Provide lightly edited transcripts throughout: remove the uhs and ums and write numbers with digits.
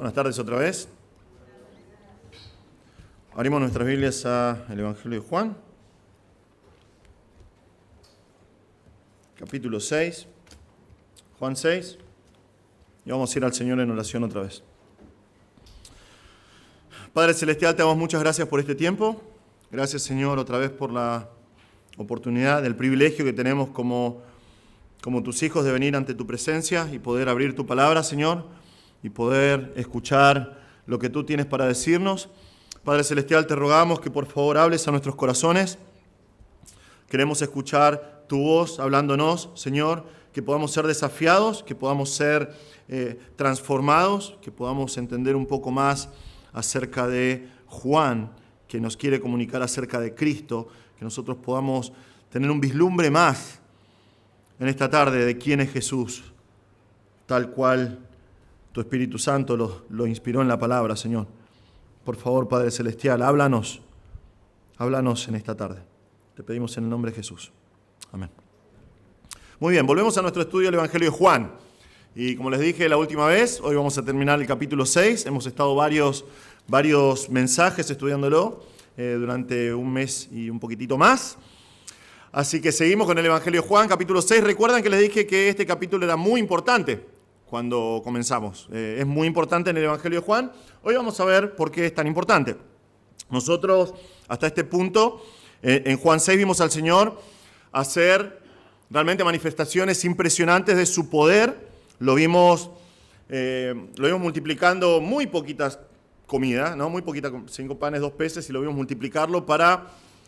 Buenas tardes otra vez. Abrimos nuestras Biblias al Evangelio de Juan, capítulo 6, Juan 6, y vamos a ir al Señor en oración otra vez. Padre Celestial, te damos muchas gracias por este tiempo. Gracias, Señor, otra vez por la oportunidad, el privilegio que tenemos como tus hijos de venir ante tu presencia y poder abrir tu palabra, Señor, y poder escuchar lo que tú tienes para decirnos. Padre Celestial, te rogamos que por favor hables a nuestros corazones. Queremos escuchar tu voz hablándonos, Señor, que podamos ser desafiados, que podamos ser transformados, que podamos entender un poco más acerca de Juan, que nos quiere comunicar acerca de Cristo, que nosotros podamos tener un vislumbre más en esta tarde de quién es Jesús, tal cual tu Espíritu Santo lo inspiró en la palabra, Señor. Por favor, Padre Celestial, háblanos en esta tarde. Te pedimos en el nombre de Jesús. Amén. Muy bien, volvemos a nuestro estudio del Evangelio de Juan. Y como les dije la última vez, hoy vamos a terminar el capítulo 6. Hemos estado varios mensajes estudiándolo durante un mes y un poquitito más. Así que seguimos con el Evangelio de Juan, capítulo 6. Recuerdan que les dije que este capítulo era muy importante cuando comenzamos. Es muy importante en el Evangelio de Juan. Hoy vamos a ver por qué es tan importante. Nosotros, hasta este punto, en Juan 6 vimos al Señor hacer realmente manifestaciones impresionantes de su poder. Lo vimos multiplicando muy poquitas comidas, ¿no? Muy poquita, 5 panes, 2 peces, y lo vimos multiplicarlo para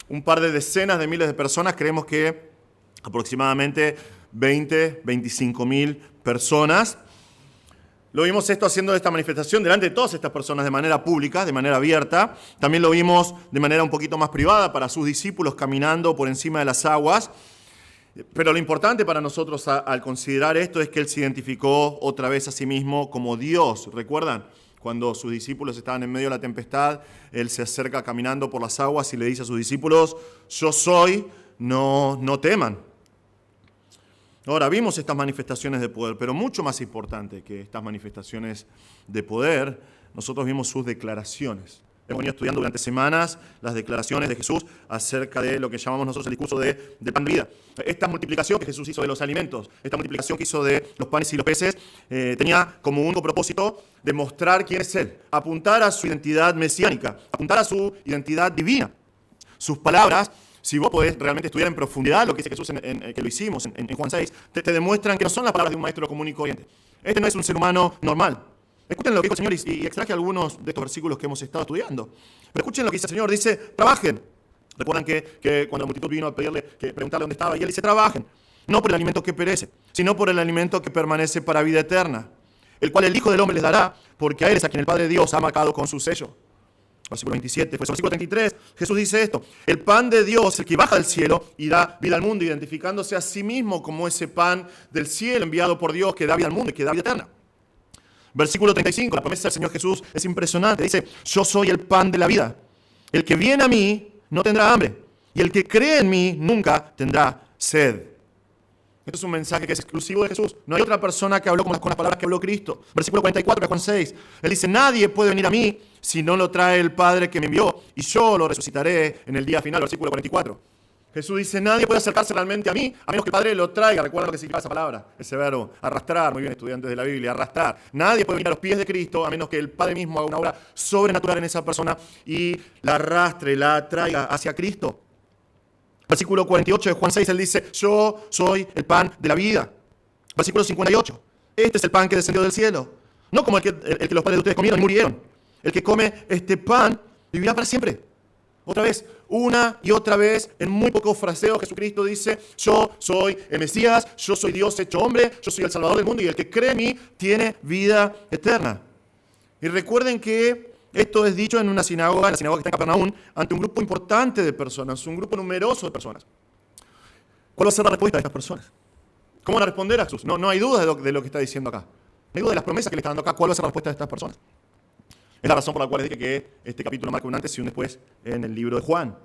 un par de decenas de miles de personas. Creemos que aproximadamente 25.000 personas. Lo vimos esto haciendo esta manifestación delante de todas estas personas de manera pública, de manera abierta. También lo vimos de manera un poquito más privada para sus discípulos caminando por encima de las aguas. Pero lo importante para nosotros al considerar esto es que Él se identificó otra vez a sí mismo como Dios. ¿Recuerdan? Cuando sus discípulos estaban en medio de la tempestad, Él se acerca caminando por las aguas y le dice a sus discípulos: yo soy, no teman. Ahora, vimos estas manifestaciones de poder, pero mucho más importante que estas manifestaciones de poder, nosotros vimos sus declaraciones. Hemos venido estudiando durante semanas las declaraciones de Jesús acerca de lo que llamamos nosotros el discurso de pan de vida. Esta multiplicación que Jesús hizo de los alimentos, esta multiplicación que hizo de los panes y los peces, tenía como único propósito demostrar quién es Él, apuntar a su identidad mesiánica, apuntar a su identidad divina. Sus palabras, si vos podés realmente estudiar en profundidad lo que dice Jesús, que lo hicimos en Juan 6, te demuestran que no son las palabras de un maestro común y corriente. Este no es un ser humano normal. Escuchen lo que dijo el Señor y extraje algunos de estos versículos que hemos estado estudiando. Pero escuchen lo que dice el Señor, dice: trabajen. Recuerdan que cuando la multitud vino a preguntarle dónde estaba, y Él dice: trabajen, no por el alimento que perece, sino por el alimento que permanece para vida eterna, el cual el Hijo del Hombre les dará, porque a Él es a quien el Padre Dios ha marcado con su sello. Versículo 27, pues versículo 33, Jesús dice esto: el pan de Dios, el que baja del cielo y da vida al mundo, identificándose a sí mismo como ese pan del cielo enviado por Dios que da vida al mundo y que da vida eterna. Versículo 35, la promesa del Señor Jesús es impresionante. Dice: yo soy el pan de la vida. El que viene a mí no tendrá hambre, y el que cree en mí nunca tendrá sed. Esto es un mensaje que es exclusivo de Jesús. No hay otra persona que habló con las palabras que habló Cristo. Versículo 44 de Juan 6. Él dice: nadie puede venir a mí si no lo trae el Padre que me envió, y yo lo resucitaré en el día final. Versículo 44. Jesús dice: nadie puede acercarse realmente a mí a menos que el Padre lo traiga. Recuerda lo que significa esa palabra, ese verbo, arrastrar. Muy bien, estudiantes de la Biblia, arrastrar. Nadie puede venir a los pies de Cristo a menos que el Padre mismo haga una obra sobrenatural en esa persona y la arrastre, la traiga hacia Cristo. Versículo 48 de Juan 6, Él dice: yo soy el pan de la vida. Versículo 58, este es el pan que descendió del cielo, no como el que los padres de ustedes comieron y murieron. El que come este pan vivirá para siempre. Otra vez, una y otra vez, en muy pocos fraseos, Jesucristo dice: yo soy el Mesías, yo soy Dios hecho hombre, yo soy el Salvador del mundo, y el que cree en mí tiene vida eterna. Y recuerden que esto es dicho en una sinagoga, en la sinagoga que está en Capernaum, ante un grupo importante de personas, un grupo numeroso de personas. ¿Cuál va a ser la respuesta de estas personas? ¿Cómo van a responder a Jesús? No hay duda de lo que está diciendo acá. No hay duda de las promesas que le está dando acá. ¿Cuál va a ser la respuesta de estas personas? Es la razón por la cual les dije que este capítulo marca un antes y un después en el libro de Juan.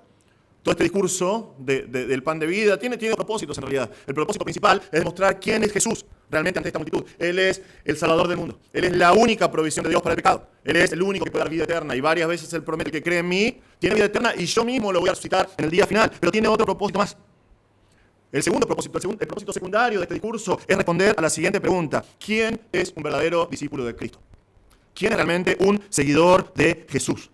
Todo este discurso del pan de vida tiene propósitos en realidad. El propósito principal es demostrar quién es Jesús. realmente ante esta multitud. Él es el Salvador del mundo. Él es la única provisión de Dios para el pecado. Él es el único que puede dar vida eterna. Y varias veces Él promete que cree en mí, tiene vida eterna y yo mismo lo voy a resucitar en el día final. Pero tiene otro propósito más. El segundo propósito, el propósito secundario de este discurso es responder a la siguiente pregunta. ¿Quién es un verdadero discípulo de Cristo? ¿Quién es realmente un seguidor de Jesús?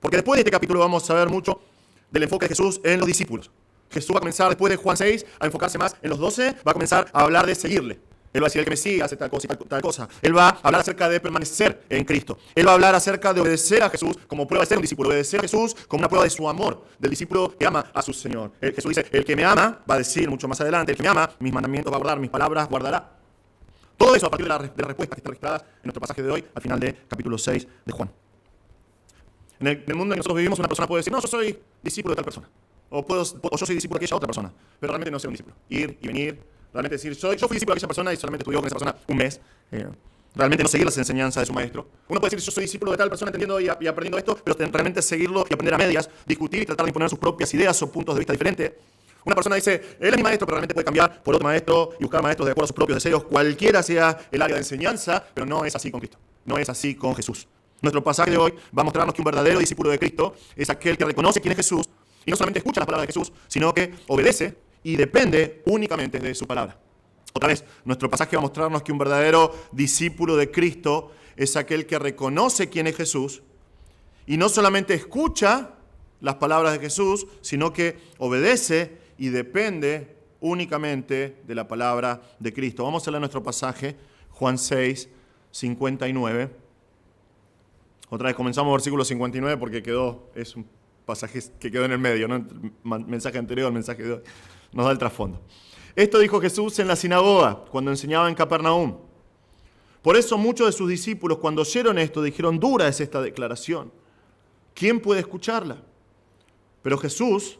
Porque después de este capítulo vamos a ver mucho del enfoque de Jesús en los discípulos. Jesús va a comenzar después de Juan 6 a enfocarse más en los 12, va a comenzar a hablar de seguirle. Él va a decir, el que me sigue hace tal cosa y tal cosa. Él va a hablar acerca de permanecer en Cristo. Él va a hablar acerca de obedecer a Jesús como prueba de ser un discípulo. Obedecer a Jesús como una prueba de su amor, del discípulo que ama a su Señor. Jesús dice, el que me ama, va a decir mucho más adelante, el que me ama, mis mandamientos va a guardar, mis palabras guardará. Todo eso a partir de las respuestas que están registradas en nuestro pasaje de hoy, al final del capítulo 6 de Juan. En el mundo en que nosotros vivimos, una persona puede decir, no, yo soy discípulo de tal persona. O yo soy discípulo de aquella otra persona. Pero realmente no soy un discípulo. Ir y venir, realmente decir, yo fui discípulo de aquella persona y solamente estudió con esa persona un mes. Realmente no seguir las enseñanzas de su maestro. Uno puede decir, yo soy discípulo de tal persona entendiendo y aprendiendo esto, pero realmente seguirlo y aprender a medias, discutir y tratar de imponer sus propias ideas o puntos de vista diferentes. Una persona dice, él es mi maestro, pero realmente puede cambiar por otro maestro y buscar maestros de acuerdo a sus propios deseos, cualquiera sea el área de enseñanza, pero no es así con Cristo. No es así con Jesús. Nuestro pasaje de hoy va a mostrarnos que un verdadero discípulo de Cristo es aquel que reconoce quién es Jesús y no solamente escucha las palabras de Jesús, sino que obedece y depende únicamente de su palabra. Otra vez, nuestro pasaje va a mostrarnos que un verdadero discípulo de Cristo es aquel que reconoce quién es Jesús y no solamente escucha las palabras de Jesús, sino que obedece y depende únicamente de la palabra de Cristo. Vamos a leer nuestro pasaje, Juan 6, 59. Otra vez comenzamos versículo 59 porque es un pasaje que quedó en el medio, ¿no? El mensaje anterior, el mensaje de hoy, nos da el trasfondo. Esto dijo Jesús en la sinagoga, cuando enseñaba en Capernaum. Por eso muchos de sus discípulos, cuando oyeron esto, dijeron, dura es esta declaración. ¿Quién puede escucharla? Pero Jesús,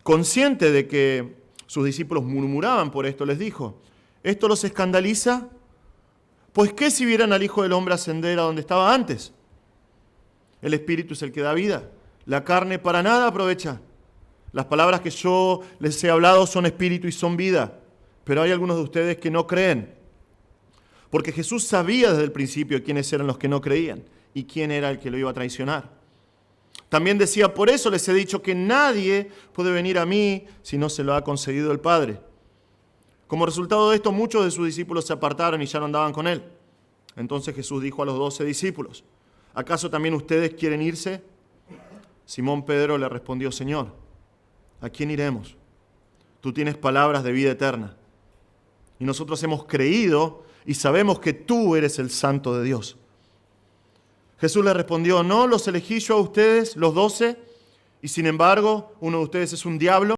consciente de que sus discípulos murmuraban por esto, les dijo, ¿esto los escandaliza? Pues ¿qué si vieran al Hijo del Hombre ascender a donde estaba antes? El Espíritu es el que da vida. La carne para nada aprovecha. Las palabras que yo les he hablado son espíritu y son vida. Pero hay algunos de ustedes que no creen. Porque Jesús sabía desde el principio quiénes eran los que no creían y quién era el que lo iba a traicionar. También decía, por eso les he dicho que nadie puede venir a mí si no se lo ha concedido el Padre. Como resultado de esto, muchos de sus discípulos se apartaron y ya no andaban con él. Entonces Jesús dijo a los 12 discípulos, ¿acaso también ustedes quieren irse? Simón Pedro le respondió, Señor, ¿a quién iremos? Tú tienes palabras de vida eterna. Y nosotros hemos creído y sabemos que tú eres el Santo de Dios. Jesús le respondió, ¿no los elegí yo a ustedes, los 12? Y sin embargo, uno de ustedes es un diablo.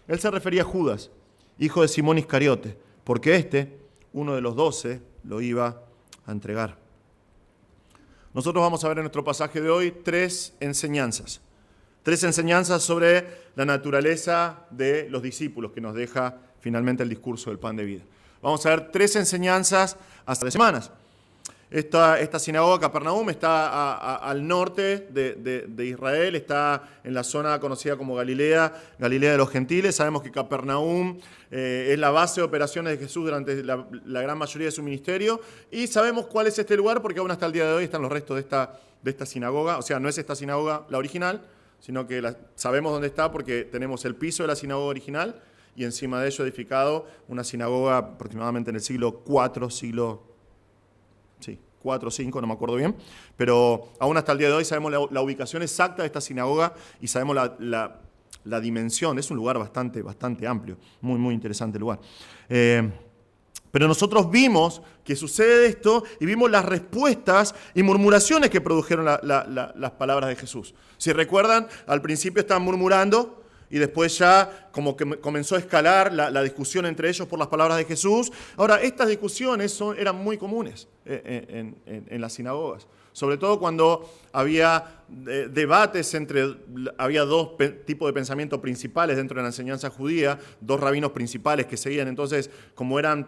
Él se refería a Judas, hijo de Simón Iscariote, porque uno de los 12, lo iba a entregar. Nosotros vamos a ver en nuestro pasaje de hoy tres enseñanzas sobre la naturaleza de los discípulos que nos deja finalmente el discurso del pan de vida. Vamos a ver tres enseñanzas hasta 3 semanas. Esta sinagoga, Capernaum, está al norte de Israel, está en la zona conocida como Galilea de los gentiles. Sabemos que Capernaum es la base de operaciones de Jesús durante la gran mayoría de su ministerio, y sabemos cuál es este lugar porque aún hasta el día de hoy están los restos de esta sinagoga. O sea, no es esta sinagoga la original, sino que sabemos dónde está porque tenemos el piso de la sinagoga original y encima de ello edificado una sinagoga aproximadamente en el siglo IV, 4 o 5, no me acuerdo bien, pero aún hasta el día de hoy sabemos la ubicación exacta de esta sinagoga y sabemos la dimensión. Es un lugar bastante amplio, muy interesante lugar. Pero nosotros vimos que sucede esto y vimos las respuestas y murmuraciones que produjeron las palabras de Jesús. Si recuerdan, al principio estaban murmurando, y después ya como que comenzó a escalar la discusión entre ellos por las palabras de Jesús. Ahora, estas discusiones eran muy comunes en las sinagogas, sobre todo cuando había debates había dos tipos de pensamiento principales dentro de la enseñanza judía, dos rabinos principales que seguían. Entonces, como eran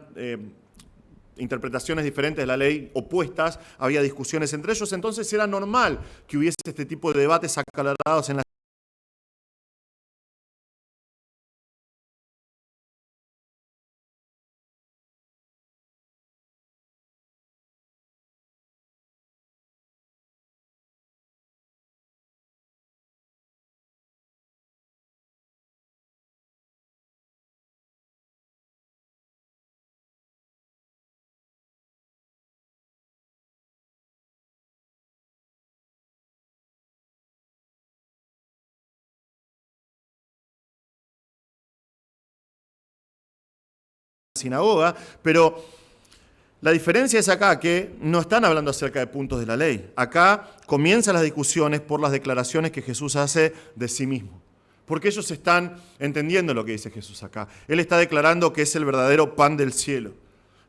interpretaciones diferentes de la ley opuestas, había discusiones entre ellos. Entonces era normal que hubiese este tipo de debates acalorados en la sinagoga, pero la diferencia es acá que no están hablando acerca de puntos de la ley. Acá comienzan las discusiones por las declaraciones que Jesús hace de sí mismo, porque ellos están entendiendo lo que dice Jesús acá. Él está declarando que es el verdadero pan del cielo.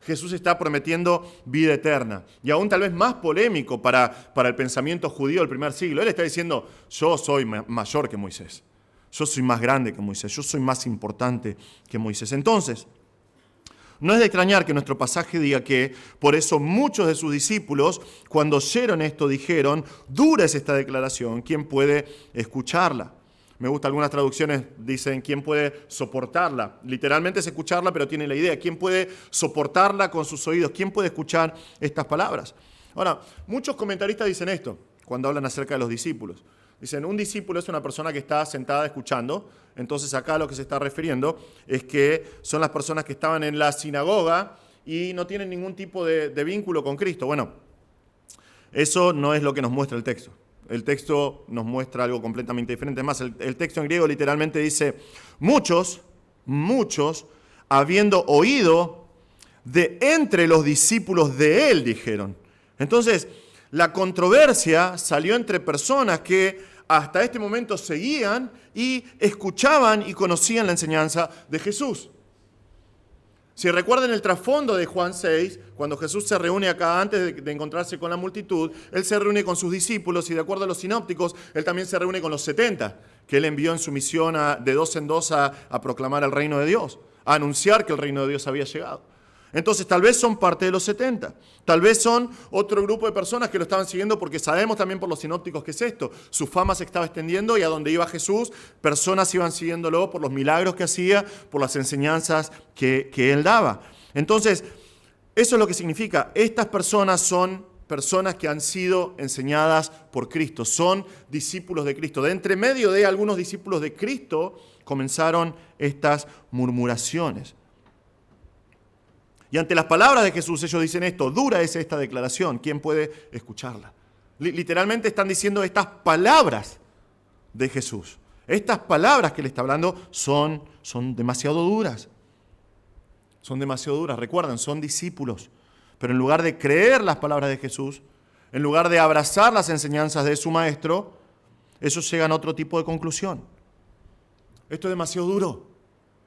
Jesús está prometiendo vida eterna, y aún tal vez más polémico para el pensamiento judío del primer siglo. Él está diciendo: yo soy mayor que Moisés, yo soy más grande que Moisés, yo soy más importante que Moisés. Entonces, no es de extrañar que nuestro pasaje diga que por eso muchos de sus discípulos, cuando oyeron esto, dijeron: dura es esta declaración, ¿quién puede escucharla? Me gusta, algunas traducciones dicen: ¿quién puede soportarla? Literalmente es escucharla, pero tiene la idea: ¿quién puede soportarla con sus oídos? ¿Quién puede escuchar estas palabras? Ahora, muchos comentaristas dicen esto cuando hablan acerca de los discípulos. Dicen, un discípulo es una persona que está sentada escuchando. Entonces acá lo que se está refiriendo es que son las personas que estaban en la sinagoga y no tienen ningún tipo de vínculo con Cristo. Bueno, eso no es lo que nos muestra el texto. El texto nos muestra algo completamente diferente. Es más, el texto en griego literalmente dice: muchos, habiendo oído de entre los discípulos de él, dijeron. Entonces, la controversia salió entre personas que hasta este momento seguían y escuchaban y conocían la enseñanza de Jesús. Si recuerdan el trasfondo de Juan 6, cuando Jesús se reúne acá antes de encontrarse con la multitud, Él se reúne con sus discípulos y de acuerdo a los sinópticos, Él también se reúne con los 70, que Él envió en su misión de 2 en 2 a proclamar el reino de Dios, a anunciar que el reino de Dios había llegado. Entonces tal vez son parte de los 70, tal vez son otro grupo de personas que lo estaban siguiendo, porque sabemos también por los sinópticos que es esto. Su fama se estaba extendiendo y a donde iba Jesús, personas iban siguiéndolo por los milagros que hacía, por las enseñanzas que Él daba. Entonces, eso es lo que significa. Estas personas son personas que han sido enseñadas por Cristo, son discípulos de Cristo. De entre medio de algunos discípulos de Cristo comenzaron estas murmuraciones. Y ante las palabras de Jesús, ellos dicen esto: dura es esta declaración, ¿quién puede escucharla? Literalmente están diciendo estas palabras de Jesús. Estas palabras que Él está hablando son demasiado duras. Son demasiado duras. Recuerden, son discípulos. Pero en lugar de creer las palabras de Jesús, en lugar de abrazar las enseñanzas de su maestro, ellos llegan a otro tipo de conclusión. Esto es demasiado duro.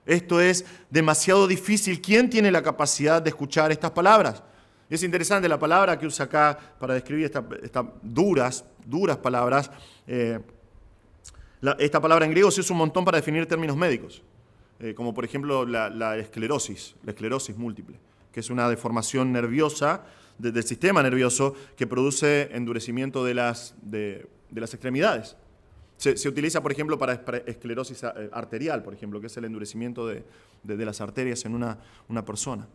Esto es demasiado difícil. ¿Quién tiene la capacidad de escuchar estas palabras? Es interesante la palabra que usa acá para describir estas duras palabras. Esta palabra en griego se usa un montón para definir términos médicos, como por ejemplo la esclerosis múltiple, que es una deformación nerviosa del sistema nervioso que produce endurecimiento de las extremidades. Se utiliza, por ejemplo, para esclerosis arterial, por ejemplo, que es el endurecimiento de las arterias en una persona.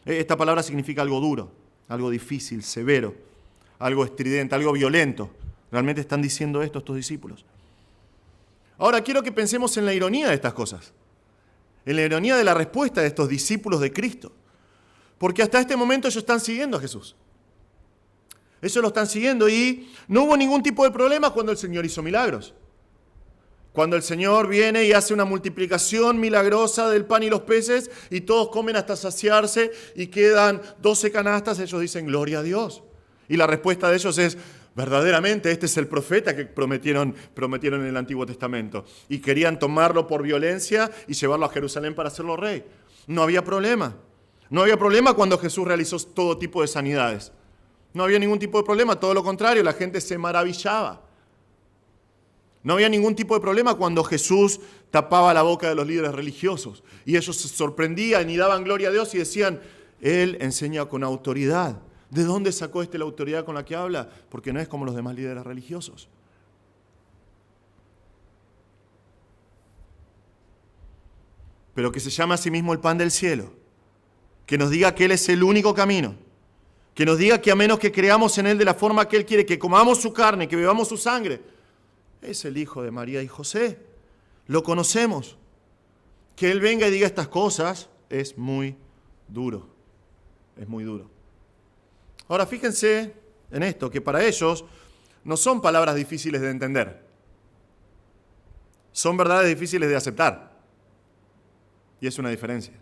Esta palabra significa algo duro, algo difícil, severo, algo estridente, algo violento. Realmente están diciendo esto estos discípulos. Ahora, quiero que pensemos en la ironía de estas cosas, en la ironía de la respuesta de estos discípulos de Cristo. Porque hasta este momento ellos están siguiendo a Jesús. Ellos lo están siguiendo y no hubo ningún tipo de problema cuando el Señor hizo milagros. Cuando el Señor viene y hace una multiplicación milagrosa del pan y los peces y todos comen hasta saciarse y quedan 12 canastas, ellos dicen gloria a Dios. Y la respuesta de ellos es, verdaderamente este es el profeta que prometieron en el Antiguo Testamento. Y querían tomarlo por violencia y llevarlo a Jerusalén para hacerlo rey. No había problema. No había problema cuando Jesús realizó todo tipo de sanidades. No había ningún tipo de problema, todo lo contrario, la gente se maravillaba. No había ningún tipo de problema cuando Jesús tapaba la boca de los líderes religiosos. Y ellos se sorprendían y daban gloria a Dios y decían, Él enseña con autoridad. ¿De dónde sacó la autoridad con la que habla? Porque no es como los demás líderes religiosos. Pero que se llama a sí mismo el pan del cielo. Que nos diga que Él es el único camino. Que nos diga que a menos que creamos en Él de la forma que Él quiere, que comamos su carne, que bebamos su sangre, es el hijo de María y José. Lo conocemos. Que Él venga y diga estas cosas es muy duro. Es muy duro. Ahora fíjense en esto, que para ellos no son palabras difíciles de entender. Son verdades difíciles de aceptar. Y es una diferencia.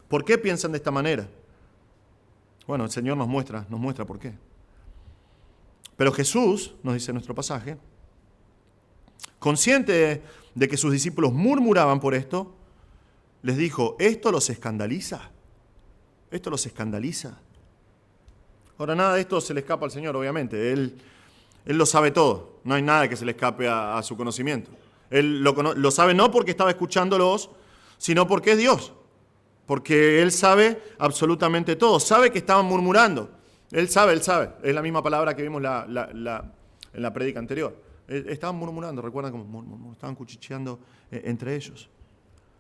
¿Por qué piensan de esta manera? Bueno, el Señor nos muestra por qué. Pero Jesús, nos dice nuestro pasaje, consciente de que sus discípulos murmuraban por esto, les dijo, ¿esto los escandaliza? ¿Esto los escandaliza? Ahora, nada de esto se le escapa al Señor, obviamente. Él lo sabe todo. No hay nada que se le escape a su conocimiento. Él lo sabe no porque estaba escuchándolos, sino porque es Dios. Porque Él sabe absolutamente todo. Sabe que estaban murmurando. Él sabe. Es la misma palabra que vimos en la prédica anterior. Estaban murmurando, recuerdan cómo estaban cuchicheando entre ellos.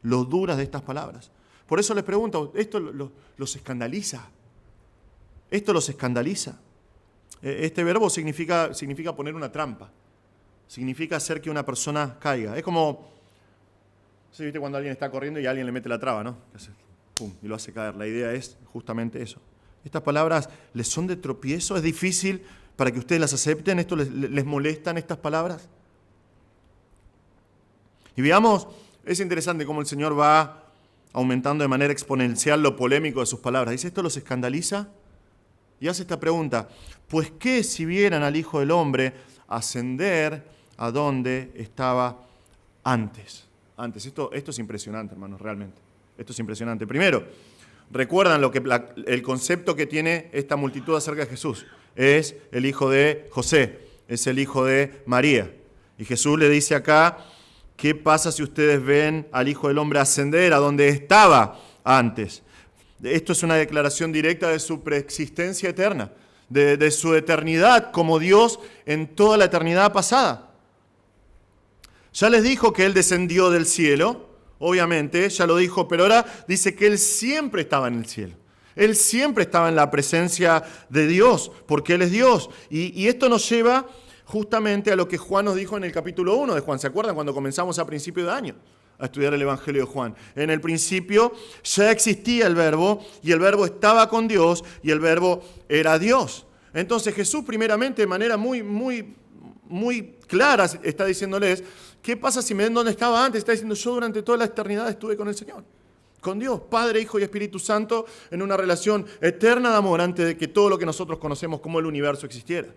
Lo duras de estas palabras. Por eso les pregunto, ¿esto los escandaliza? ¿Esto los escandaliza? Este verbo significa poner una trampa. Significa hacer que una persona caiga. Es como, ¿sí, viste cuando alguien está corriendo y alguien le mete la traba, ¿no? Pum, y lo hace caer. La idea es justamente eso. Estas palabras les son de tropiezo. Es difícil para que ustedes las acepten. ¿Esto les molestan estas palabras? Y veamos, es interesante cómo el Señor va aumentando de manera exponencial lo polémico de sus palabras. Dice, ¿esto los escandaliza? Y hace esta pregunta, pues ¿qué si vieran al Hijo del Hombre ascender a donde estaba antes? Esto es impresionante, hermanos, realmente. Esto es impresionante. Primero, recuerdan el concepto que tiene esta multitud acerca de Jesús. Es el hijo de José, es el hijo de María. Y Jesús le dice acá, ¿qué pasa si ustedes ven al Hijo del Hombre ascender a donde estaba antes? Esto es una declaración directa de su preexistencia eterna, de su eternidad como Dios en toda la eternidad pasada. Ya les dijo que Él descendió del cielo, obviamente, ya lo dijo, pero ahora dice que Él siempre estaba en el cielo. Él siempre estaba en la presencia de Dios, porque Él es Dios. Y esto nos lleva justamente a lo que Juan nos dijo en el capítulo 1 de Juan. ¿Se acuerdan cuando comenzamos a principio de año a estudiar el Evangelio de Juan? En el principio ya existía el Verbo, y el Verbo estaba con Dios, y el Verbo era Dios. Entonces Jesús primeramente de manera muy clara está diciéndoles, ¿qué pasa si me ven donde estaba antes? Está diciendo, yo durante toda la eternidad estuve con el Señor, con Dios, Padre, Hijo y Espíritu Santo, en una relación eterna de amor antes de que todo lo que nosotros conocemos como el universo existiera,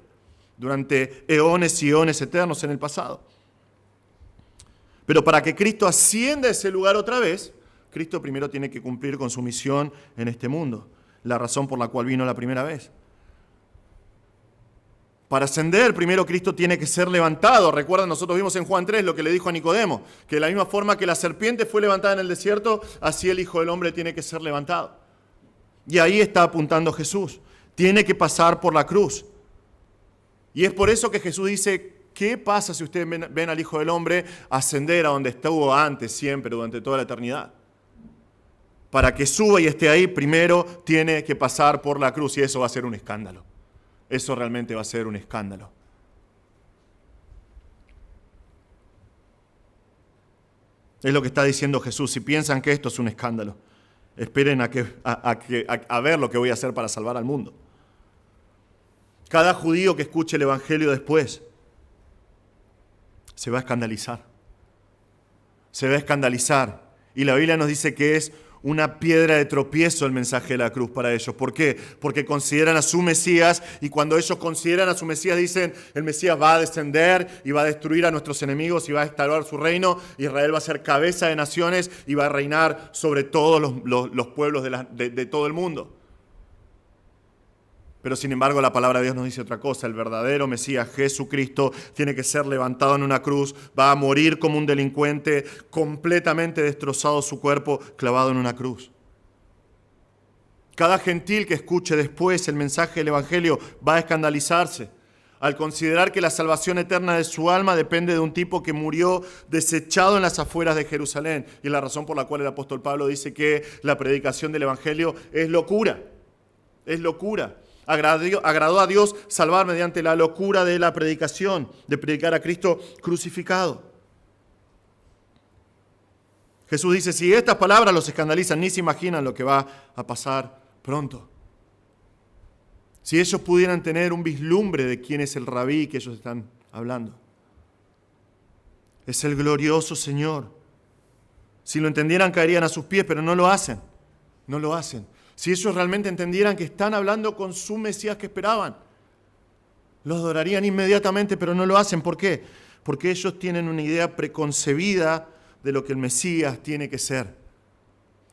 durante eones y eones eternos en el pasado. Pero para que Cristo ascienda a ese lugar otra vez, Cristo primero tiene que cumplir con su misión en este mundo. La razón por la cual vino la primera vez. Para ascender, primero Cristo tiene que ser levantado. Recuerdan, nosotros vimos en Juan 3 lo que le dijo a Nicodemo, que de la misma forma que la serpiente fue levantada en el desierto, así el Hijo del Hombre tiene que ser levantado. Y ahí está apuntando Jesús. Tiene que pasar por la cruz. Y es por eso que Jesús dice, ¿qué pasa si ustedes ven al Hijo del Hombre ascender a donde estuvo antes, siempre, durante toda la eternidad? Para que suba y esté ahí, primero tiene que pasar por la cruz y eso va a ser un escándalo. Eso realmente va a ser un escándalo. Es lo que está diciendo Jesús. Si piensan que esto es un escándalo, esperen a ver lo que voy a hacer para salvar al mundo. Cada judío que escuche el Evangelio después se va a escandalizar. Se va a escandalizar. Y la Biblia nos dice que es una piedra de tropiezo el mensaje de la cruz para ellos. ¿Por qué? Porque consideran a su Mesías y cuando ellos consideran a su Mesías dicen el Mesías va a descender y va a destruir a nuestros enemigos y va a instaurar su reino. Israel va a ser cabeza de naciones y va a reinar sobre todos los pueblos de todo el mundo. Pero sin embargo la palabra de Dios nos dice otra cosa. El verdadero Mesías, Jesucristo, tiene que ser levantado en una cruz, va a morir como un delincuente, completamente destrozado su cuerpo, clavado en una cruz. Cada gentil que escuche después el mensaje del Evangelio va a escandalizarse al considerar que la salvación eterna de su alma depende de un tipo que murió desechado en las afueras de Jerusalén. Y es la razón por la cual el apóstol Pablo dice que la predicación del Evangelio es locura. Es locura. Agradó a Dios salvar mediante la locura de la predicación, de predicar a Cristo crucificado. Jesús dice, si estas palabras los escandalizan, ni se imaginan lo que va a pasar pronto. Si ellos pudieran tener un vislumbre de quién es el rabí que ellos están hablando. Es el glorioso Señor. Si lo entendieran, caerían a sus pies, pero no lo hacen. No lo hacen. Si ellos realmente entendieran que están hablando con su Mesías que esperaban, lo adorarían inmediatamente, pero no lo hacen. ¿Por qué? Porque ellos tienen una idea preconcebida de lo que el Mesías tiene que ser.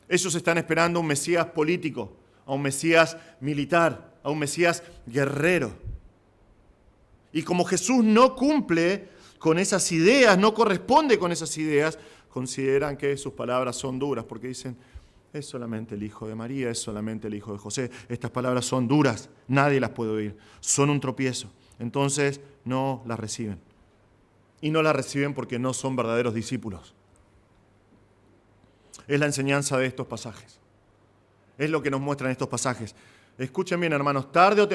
Ellos están esperando a un Mesías político, a un Mesías militar, a un Mesías guerrero. Y como Jesús no cumple con esas ideas, no corresponde con esas ideas, consideran que sus palabras son duras, porque dicen, es solamente el hijo de María, es solamente el hijo de José. Estas palabras son duras, nadie las puede oír, son un tropiezo. Entonces no las reciben. Y no las reciben porque no son verdaderos discípulos. Es la enseñanza de estos pasajes. Es lo que nos muestran estos pasajes. Escuchen bien, hermanos, tarde o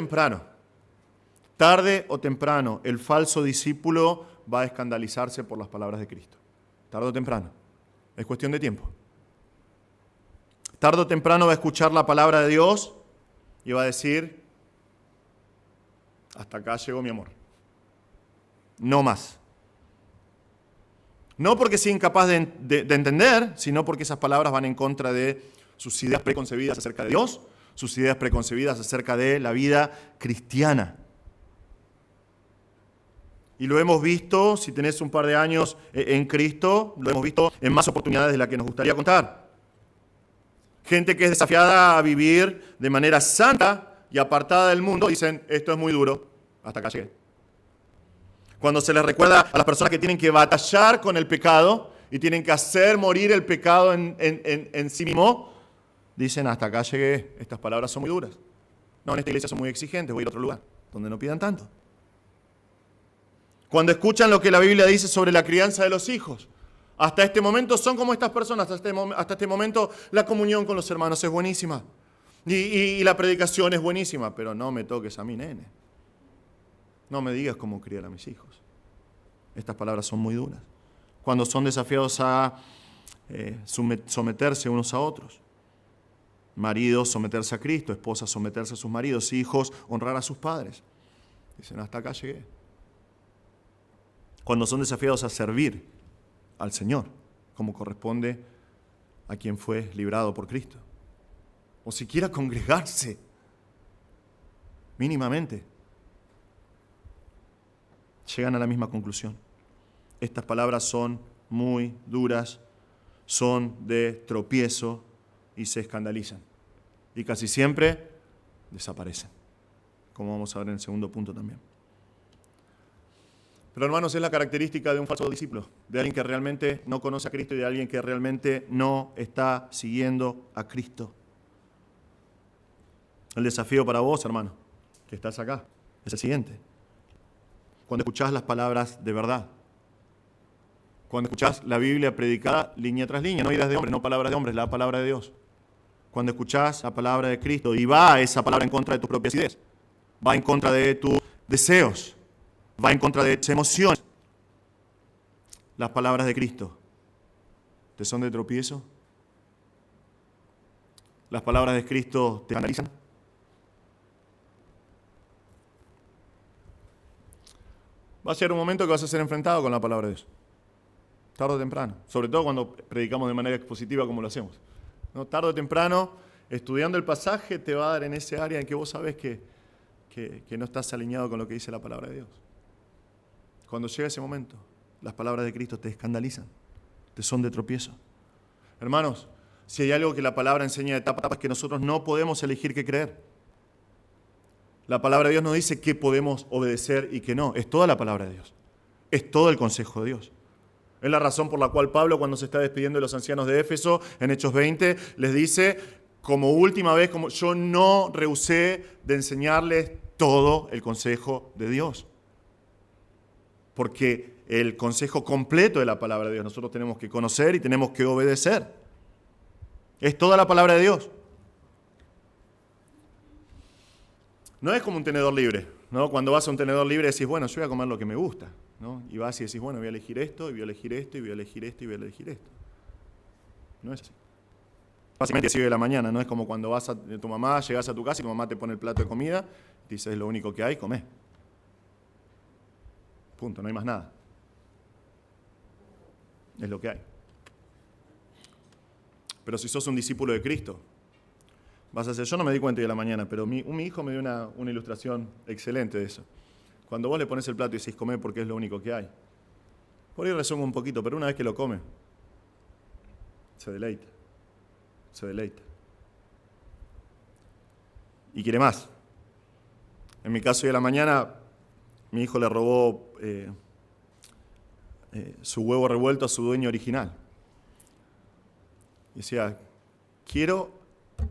temprano, el falso discípulo va a escandalizarse por las palabras de Cristo. Tarde o temprano. Es cuestión de tiempo. Tarde o temprano va a escuchar la palabra de Dios y va a decir, hasta acá llegó mi amor. No más. No porque sea incapaz de entender, sino porque esas palabras van en contra de sus ideas preconcebidas acerca de Dios, sus ideas preconcebidas acerca de la vida cristiana. Y lo hemos visto, si tenés un par de años en Cristo, lo hemos visto en más oportunidades de las que nos gustaría contar. Gente que es desafiada a vivir de manera santa y apartada del mundo, dicen, esto es muy duro, hasta acá llegué. Cuando se les recuerda a las personas que tienen que batallar con el pecado y tienen que hacer morir el pecado en sí mismo, dicen, hasta acá llegué, estas palabras son muy duras. No, en esta iglesia son muy exigentes, voy a ir a otro lugar, donde no pidan tanto. Cuando escuchan lo que la Biblia dice sobre la crianza de los hijos, hasta este momento son como estas personas, hasta este momento la comunión con los hermanos es buenísima y la predicación es buenísima, pero no me toques a mi nene. No me digas cómo criar a mis hijos. Estas palabras son muy duras. Cuando son desafiados a someterse unos a otros. Maridos, someterse a Cristo. Esposas, someterse a sus maridos. Hijos, honrar a sus padres. Dicen, hasta acá llegué. Cuando son desafiados a servir al Señor, como corresponde a quien fue librado por Cristo. O siquiera congregarse, mínimamente. Llegan a la misma conclusión. Estas palabras son muy duras, son de tropiezo y se escandalizan. Y casi siempre desaparecen, como vamos a ver en el segundo punto también. Pero hermanos, es la característica de un falso discípulo, de alguien que realmente no conoce a Cristo y de alguien que realmente no está siguiendo a Cristo. El desafío para vos, hermano, que estás acá, es el siguiente. Cuando escuchás las palabras de verdad, cuando escuchás la Biblia predicada línea tras línea, no ideas de hombres, no palabras de hombres, la palabra de Dios. Cuando escuchás la palabra de Cristo y va esa palabra en contra de tus propias ideas, va en contra de tus deseos, va en contra de tus emociones. Las palabras de Cristo, ¿te son de tropiezo? ¿Las palabras de Cristo te analizan? Va a ser un momento que vas a ser enfrentado con la palabra de Dios. Tarde o temprano. Sobre todo cuando predicamos de manera expositiva como lo hacemos. ¿No? Tarde o temprano, estudiando el pasaje, te va a dar en ese área en que vos sabés que no estás alineado con lo que dice la palabra de Dios. Cuando llega ese momento, las palabras de Cristo te escandalizan, te son de tropiezo. Hermanos, si hay algo que la palabra enseña de etapa a etapa es que nosotros no podemos elegir qué creer. La palabra de Dios no dice qué podemos obedecer y qué no. Es toda la palabra de Dios. Es todo el consejo de Dios. Es la razón por la cual Pablo, cuando se está despidiendo de los ancianos de Éfeso, en Hechos 20, les dice, como última vez, como yo no rehusé de enseñarles todo el consejo de Dios. Porque el consejo completo de la palabra de Dios nosotros tenemos que conocer y tenemos que obedecer. Es toda la palabra de Dios. No es como un tenedor libre, ¿no? Cuando vas a un tenedor libre decís, bueno, yo voy a comer lo que me gusta, ¿no? Y vas y decís, bueno, voy a elegir esto, y voy a elegir esto, y voy a elegir esto, y voy a elegir esto. No es así. Básicamente así de la mañana, no es como cuando vas a tu mamá, llegas a tu casa y tu mamá te pone el plato de comida, y dices, es lo único que hay, comé. Punto, no hay más nada. Es lo que hay. Pero si sos un discípulo de Cristo, vas a hacer, yo no me di cuenta de la mañana, pero mi hijo me dio una ilustración excelente de eso. Cuando vos le pones el plato y decís comer porque es lo único que hay. Por ahí resumo un poquito, pero una vez que lo come, se deleita. Se deleita. Y quiere más. En mi caso de la mañana, mi hijo le robó su huevo revuelto a su dueño original. Y decía, quiero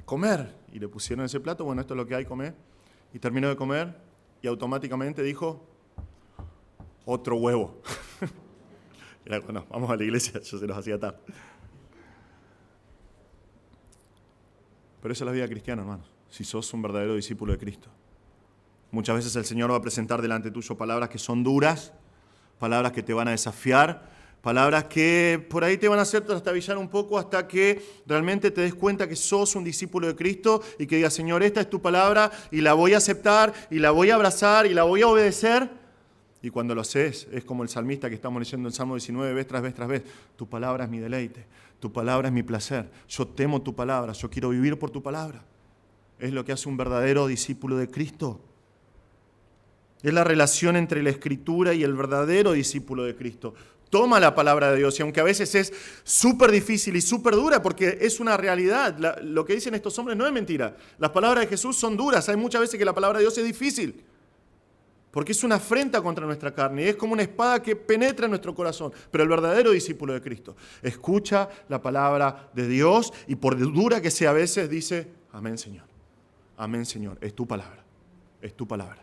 comer. Y le pusieron ese plato, bueno, esto es lo que hay, comer. Y terminó de comer y automáticamente dijo, otro huevo. Era, bueno, vamos a la iglesia, yo se los hacía tarde. Pero esa es la vida cristiana, hermanos, si sos un verdadero discípulo de Cristo. Muchas veces el Señor va a presentar delante tuyo palabras que son duras, palabras que te van a desafiar, palabras que por ahí te van a hacer trastabillar un poco hasta que realmente te des cuenta que sos un discípulo de Cristo y que digas, Señor, esta es tu palabra y la voy a aceptar y la voy a abrazar y la voy a obedecer. Y cuando lo haces, es como el salmista que estamos leyendo en Salmo 19, vez tras vez tras vez. Tu palabra es mi deleite, tu palabra es mi placer. Yo temo tu palabra, yo quiero vivir por tu palabra. Es lo que hace un verdadero discípulo de Cristo. Es la relación entre la Escritura y el verdadero discípulo de Cristo. Toma la palabra de Dios y aunque a veces es súper difícil y súper dura porque es una realidad, lo que dicen estos hombres no es mentira. Las palabras de Jesús son duras, hay muchas veces que la palabra de Dios es difícil porque es una afrenta contra nuestra carne y es como una espada que penetra en nuestro corazón. Pero el verdadero discípulo de Cristo escucha la palabra de Dios y por dura que sea a veces dice, amén Señor, es tu palabra, es tu palabra.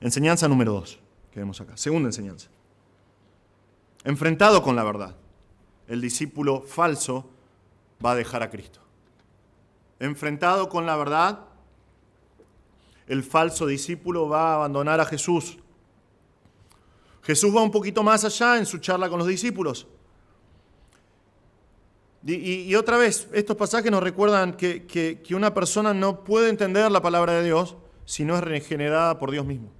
Enseñanza número 2, que vemos acá. Segunda enseñanza. Enfrentado con la verdad, el discípulo falso va a dejar a Cristo. Enfrentado con la verdad, el falso discípulo va a abandonar a Jesús. Jesús va un poquito más allá en su charla con los discípulos. Y otra vez, estos pasajes nos recuerdan que una persona no puede entender la palabra de Dios si no es regenerada por Dios mismo.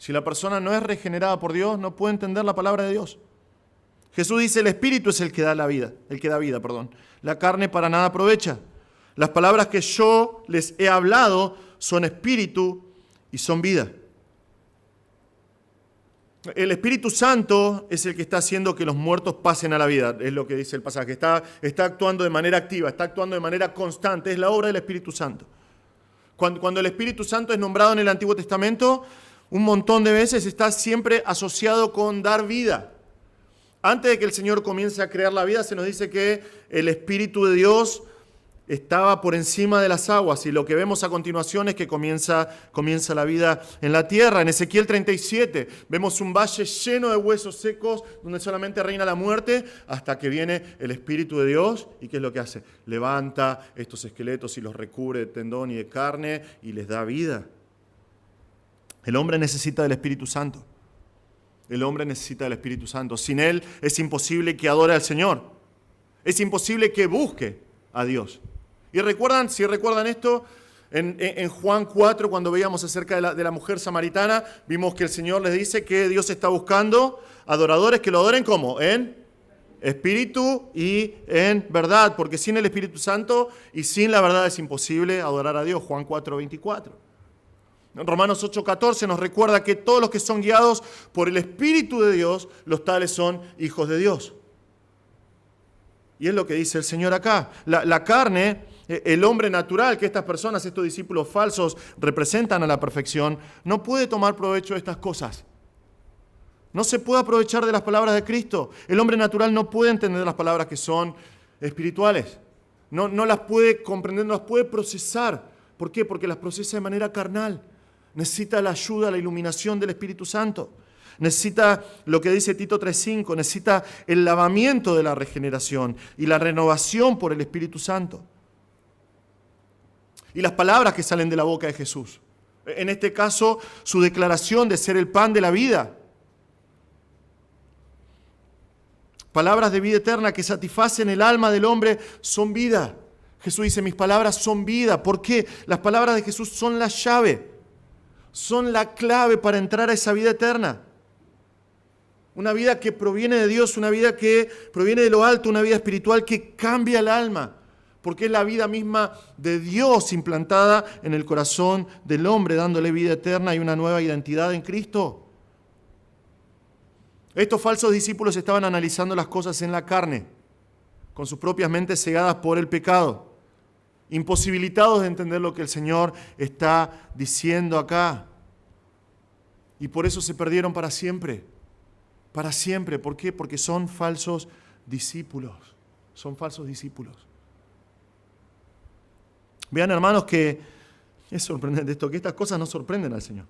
Si la persona no es regenerada por Dios, no puede entender la palabra de Dios. Jesús dice, el Espíritu es el que da vida. La carne para nada aprovecha. Las palabras que yo les he hablado son espíritu y son vida. El Espíritu Santo es el que está haciendo que los muertos pasen a la vida, es lo que dice el pasaje. Está actuando de manera activa, está actuando de manera constante, es la obra del Espíritu Santo. Cuando el Espíritu Santo es nombrado en el Antiguo Testamento, un montón de veces está siempre asociado con dar vida. Antes de que el Señor comience a crear la vida, se nos dice que el Espíritu de Dios estaba por encima de las aguas, y lo que vemos a continuación es que comienza la vida en la tierra. En Ezequiel 37 vemos un valle lleno de huesos secos donde solamente reina la muerte hasta que viene el Espíritu de Dios. ¿Y qué es lo que hace? Levanta estos esqueletos y los recubre de tendón y de carne y les da vida. El hombre necesita del Espíritu Santo. El hombre necesita del Espíritu Santo. Sin Él es imposible que adore al Señor. Es imposible que busque a Dios. Y si recuerdan esto, en Juan 4, cuando veíamos acerca de la mujer samaritana, vimos que el Señor les dice que Dios está buscando adoradores que lo adoren ¿cómo? En espíritu y en verdad, porque sin el Espíritu Santo y sin la verdad es imposible adorar a Dios. Juan 4, 24. Romanos 8:14 nos recuerda que todos los que son guiados por el Espíritu de Dios, los tales son hijos de Dios. Y es lo que dice el Señor acá. La carne, el hombre natural, que estas personas, estos discípulos falsos, representan a la perfección, no puede tomar provecho de estas cosas. No se puede aprovechar de las palabras de Cristo. El hombre natural no puede entender las palabras que son espirituales. No las puede comprender, no las puede procesar. ¿Por qué? Porque las procesa de manera carnal. Necesita la ayuda, la iluminación del Espíritu Santo. Necesita lo que dice Tito 3:5, necesita el lavamiento de la regeneración y la renovación por el Espíritu Santo. Y las palabras que salen de la boca de Jesús. En este caso, su declaración de ser el pan de la vida. Palabras de vida eterna que satisfacen el alma del hombre son vida. Jesús dice, mis palabras son vida. ¿Por qué? Las palabras de Jesús son la llave, son la clave para entrar a esa vida eterna. Una vida que proviene de Dios, una vida que proviene de lo alto, una vida espiritual que cambia el alma, porque es la vida misma de Dios implantada en el corazón del hombre, dándole vida eterna y una nueva identidad en Cristo. Estos falsos discípulos estaban analizando las cosas en la carne, con sus propias mentes cegadas por el pecado, imposibilitados de entender lo que el Señor está diciendo acá. Y por eso se perdieron para siempre. Para siempre. ¿Por qué? Porque son falsos discípulos. Son falsos discípulos. Vean, hermanos, que es sorprendente esto, que estas cosas no sorprenden al Señor.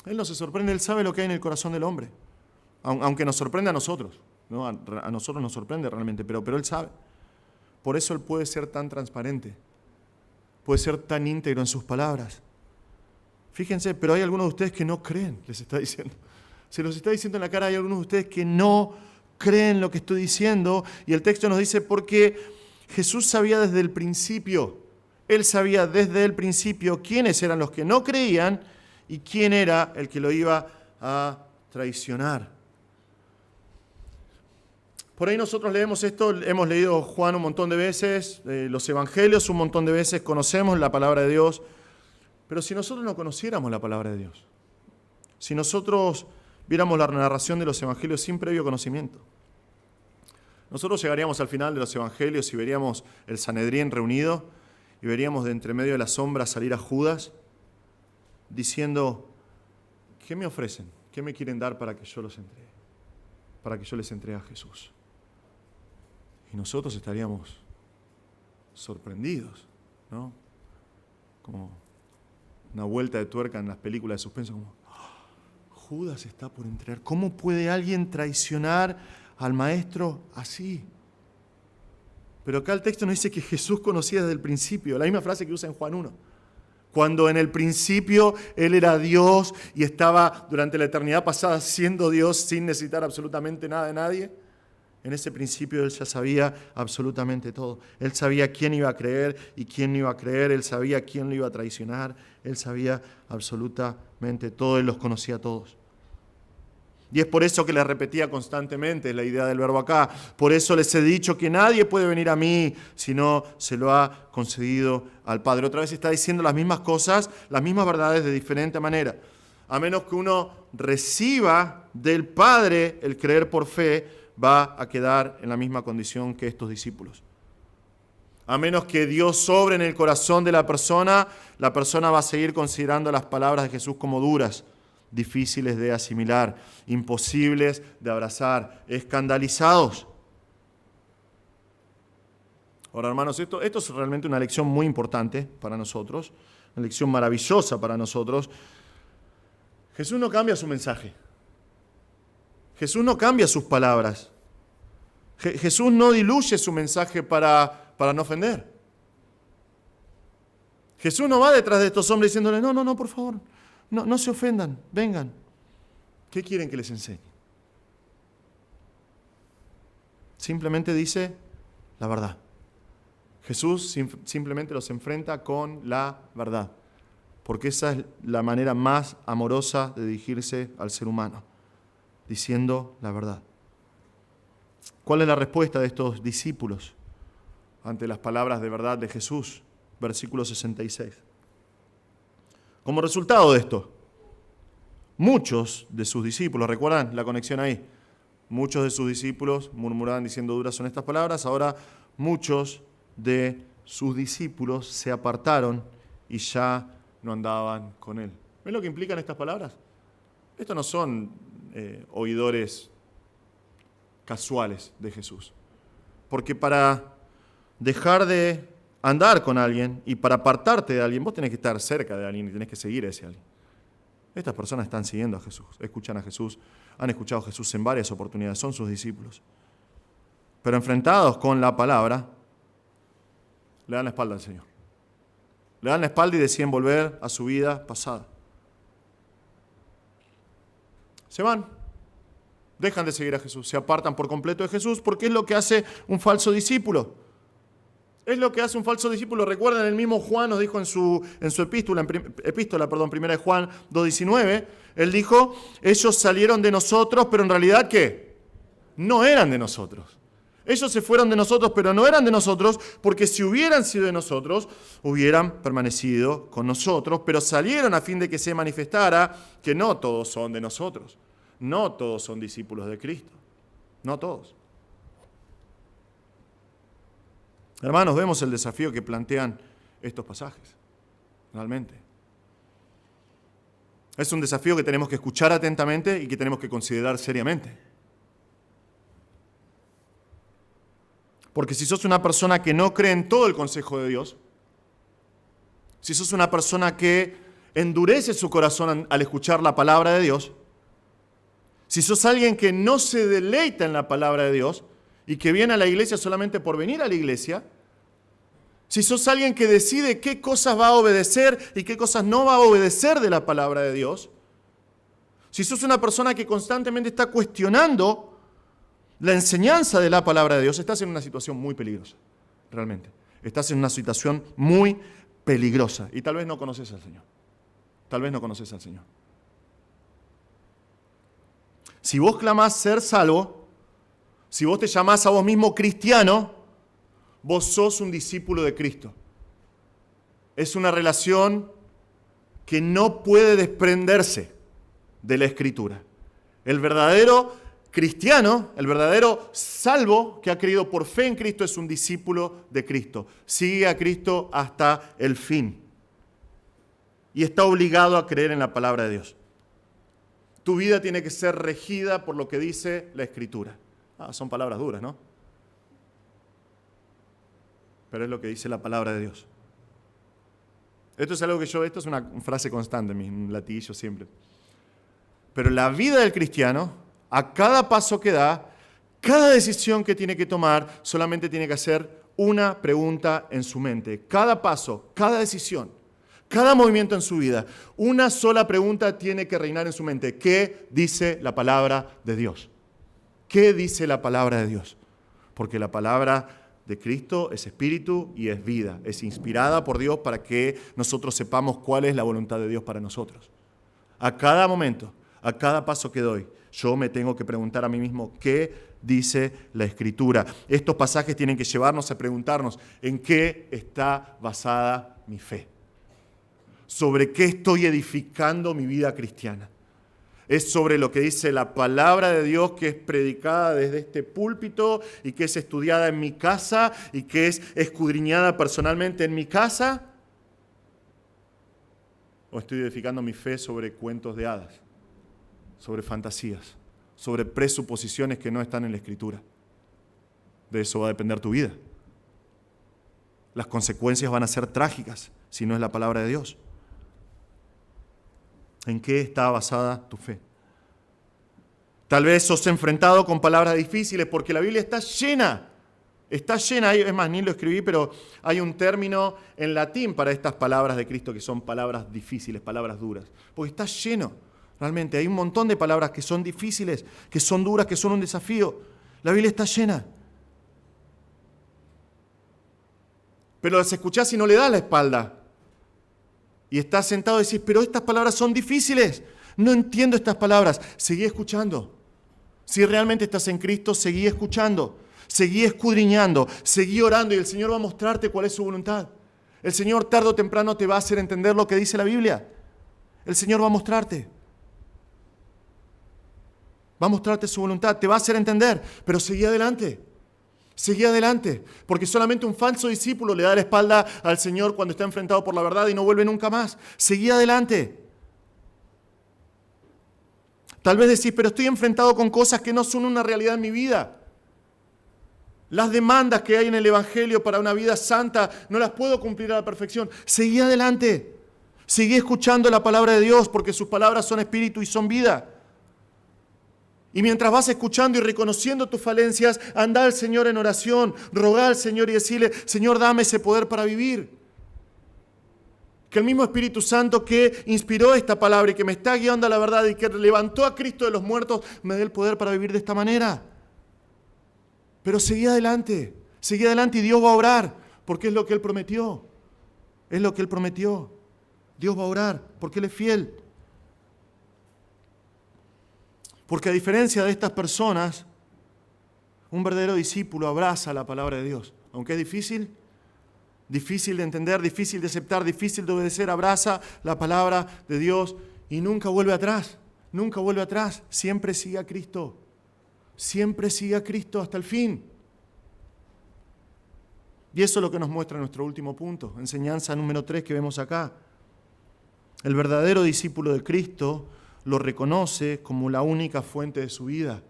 Él no se sorprende, Él sabe lo que hay en el corazón del hombre. Aunque nos sorprende a nosotros, ¿no? A nosotros nos sorprende realmente, pero Él sabe. Por eso Él puede ser tan transparente, puede ser tan íntegro en sus palabras. Fíjense, pero hay algunos de ustedes que no creen, les está diciendo. Se los está diciendo en la cara, hay algunos de ustedes que no creen lo que estoy diciendo. Y el texto nos dice, porque Jesús sabía desde el principio, Él sabía desde el principio quiénes eran los que no creían y quién era el que lo iba a traicionar. Por ahí nosotros leemos esto, hemos leído Juan un montón de veces, los evangelios un montón de veces, conocemos la palabra de Dios, pero si nosotros no conociéramos la palabra de Dios, si nosotros viéramos la narración de los evangelios sin previo conocimiento, nosotros llegaríamos al final de los evangelios y veríamos el Sanedrín reunido y veríamos de entre medio de las sombras salir a Judas diciendo, ¿qué me ofrecen? ¿Qué me quieren dar para que yo los entregue? Para que yo les entregue a Jesús. Y nosotros estaríamos sorprendidos, ¿no? Como una vuelta de tuerca en las películas de suspenso, como Judas está por entregar. ¿Cómo puede alguien traicionar al maestro así? Pero acá el texto nos dice que Jesús conocía desde el principio, la misma frase que usa en Juan 1. Cuando en el principio Él era Dios y estaba durante la eternidad pasada siendo Dios sin necesitar absolutamente nada de nadie. En ese principio Él ya sabía absolutamente todo. Él sabía quién iba a creer y quién no iba a creer. Él sabía quién lo iba a traicionar. Él sabía absolutamente todo. Él los conocía a todos. Y es por eso que les repetía constantemente la idea del verbo acá. Por eso les he dicho que nadie puede venir a mí si no se lo ha concedido al Padre. Otra vez está diciendo las mismas cosas, las mismas verdades de diferente manera. A menos que uno reciba del Padre el creer por fe, va a quedar en la misma condición que estos discípulos. A menos que Dios sobre en el corazón de la persona va a seguir considerando las palabras de Jesús como duras, difíciles de asimilar, imposibles de abrazar, escandalizados. Ahora, hermanos, esto es realmente una lección muy importante para nosotros, una lección maravillosa para nosotros. Jesús no cambia su mensaje. Jesús no cambia sus palabras. Jesús no diluye su mensaje para no ofender. Jesús no va detrás de estos hombres diciéndoles, no, por favor, no se ofendan, vengan. ¿Qué quieren que les enseñe? Simplemente dice la verdad. Jesús simplemente los enfrenta con la verdad, porque esa es la manera más amorosa de dirigirse al ser humano, diciendo la verdad. ¿Cuál es la respuesta de estos discípulos ante las palabras de verdad de Jesús? Versículo 66. Como resultado de esto, muchos de sus discípulos, ¿recuerdan la conexión ahí? Muchos de sus discípulos murmuraban diciendo duras son estas palabras. Ahora muchos de sus discípulos se apartaron y ya no andaban con él. ¿Ven lo que implican estas palabras? Estos no son oidores casuales de Jesús. Porque para dejar de andar con alguien y para apartarte de alguien, vos tenés que estar cerca de alguien y tenés que seguir a ese alguien. Estas personas están siguiendo a Jesús, escuchan a Jesús, han escuchado a Jesús en varias oportunidades, son sus discípulos. Pero enfrentados con la palabra, le dan la espalda al Señor. Le dan la espalda y deciden volver a su vida pasada. Se van, dejan de seguir a Jesús, se apartan por completo de Jesús, porque es lo que hace un falso discípulo. Es lo que hace un falso discípulo. Recuerden, el mismo Juan nos dijo en su epístola, primera de Juan 2:19, él dijo, ellos salieron de nosotros, pero en realidad, ¿qué? No eran de nosotros. Ellos se fueron de nosotros, pero no eran de nosotros, porque si hubieran sido de nosotros, hubieran permanecido con nosotros, pero salieron a fin de que se manifestara que no todos son de nosotros. No todos son discípulos de Cristo. No todos. Hermanos, vemos el desafío que plantean estos pasajes, realmente. Es un desafío que tenemos que escuchar atentamente y que tenemos que considerar seriamente. Porque si sos una persona que no cree en todo el consejo de Dios, si sos una persona que endurece su corazón al escuchar la palabra de Dios, si sos alguien que no se deleita en la palabra de Dios y que viene a la iglesia solamente por venir a la iglesia, si sos alguien que decide qué cosas va a obedecer y qué cosas no va a obedecer de la palabra de Dios, si sos una persona que constantemente está cuestionando la enseñanza de la palabra de Dios, estás en una situación muy peligrosa, realmente. Estás en una situación muy peligrosa y tal vez no conoces al Señor. Tal vez no conoces al Señor. Si vos clamás ser salvo, si vos te llamás a vos mismo cristiano, vos sos un discípulo de Cristo. Es una relación que no puede desprenderse de la Escritura. El verdadero cristiano, el verdadero salvo que ha creído por fe en Cristo es un discípulo de Cristo. Sigue a Cristo hasta el fin. Y está obligado a creer en la palabra de Dios. Tu vida tiene que ser regida por lo que dice la Escritura. Son palabras duras, ¿no? Pero es lo que dice la palabra de Dios. Esto es una frase constante en mi latillo siempre. Pero la vida del cristiano, a cada paso que da, cada decisión que tiene que tomar, solamente tiene que hacer una pregunta en su mente. Cada paso, cada decisión, cada movimiento en su vida, una sola pregunta tiene que reinar en su mente. ¿Qué dice la palabra de Dios? ¿Qué dice la palabra de Dios? Porque la palabra de Cristo es espíritu y es vida. Es inspirada por Dios para que nosotros sepamos cuál es la voluntad de Dios para nosotros. A cada momento, a cada paso que doy, yo me tengo que preguntar a mí mismo qué dice la Escritura. Estos pasajes tienen que llevarnos a preguntarnos en qué está basada mi fe. ¿Sobre qué estoy edificando mi vida cristiana? Es sobre lo que dice la palabra de Dios, que es predicada desde este púlpito y que es estudiada en mi casa y que es escudriñada personalmente en mi casa. ¿O estoy edificando mi fe sobre cuentos de hadas, sobre fantasías, sobre presuposiciones que no están en la Escritura? De eso va a depender tu vida. Las consecuencias van a ser trágicas si no es la palabra de Dios. ¿En qué está basada tu fe? Tal vez sos enfrentado con palabras difíciles porque la Biblia está llena. Está llena, es más, ni lo escribí, pero hay un término en latín para estas palabras de Cristo que son palabras difíciles, palabras duras. Porque está lleno, realmente. Hay un montón de palabras que son difíciles, que son duras, que son un desafío. La Biblia está llena. Pero las escuchás y no le das la espalda. Y estás sentado y decís, pero estas palabras son difíciles. No entiendo estas palabras. Seguí escuchando. Si realmente estás en Cristo, seguí escuchando. Seguí escudriñando. Seguí orando y el Señor va a mostrarte cuál es su voluntad. El Señor tarde o temprano te va a hacer entender lo que dice la Biblia. El Señor va a mostrarte. Va a mostrarte su voluntad. Te va a hacer entender. Pero seguí adelante. Seguí adelante, porque solamente un falso discípulo le da la espalda al Señor cuando está enfrentado por la verdad y no vuelve nunca más. Seguí adelante. Tal vez decís, pero estoy enfrentado con cosas que no son una realidad en mi vida. Las demandas que hay en el Evangelio para una vida santa no las puedo cumplir a la perfección. Seguí adelante. Seguí escuchando la palabra de Dios, porque sus palabras son espíritu y son vida. Y mientras vas escuchando y reconociendo tus falencias, anda al Señor en oración, rogá al Señor y decirle, Señor, dame ese poder para vivir. Que el mismo Espíritu Santo que inspiró esta palabra y que me está guiando a la verdad y que levantó a Cristo de los muertos, me dé el poder para vivir de esta manera. Pero seguí adelante y Dios va a obrar, porque es lo que Él prometió. Es lo que Él prometió. Dios va a obrar, porque Él es fiel. Porque a diferencia de estas personas, un verdadero discípulo abraza la palabra de Dios. Aunque es difícil de entender, difícil de aceptar, difícil de obedecer, abraza la palabra de Dios y nunca vuelve atrás. Nunca vuelve atrás. Siempre sigue a Cristo. Siempre sigue a Cristo hasta el fin. Y eso es lo que nos muestra nuestro último punto. Enseñanza número 3 que vemos acá. El verdadero discípulo de Cristo lo reconoce como la única fuente de su vida.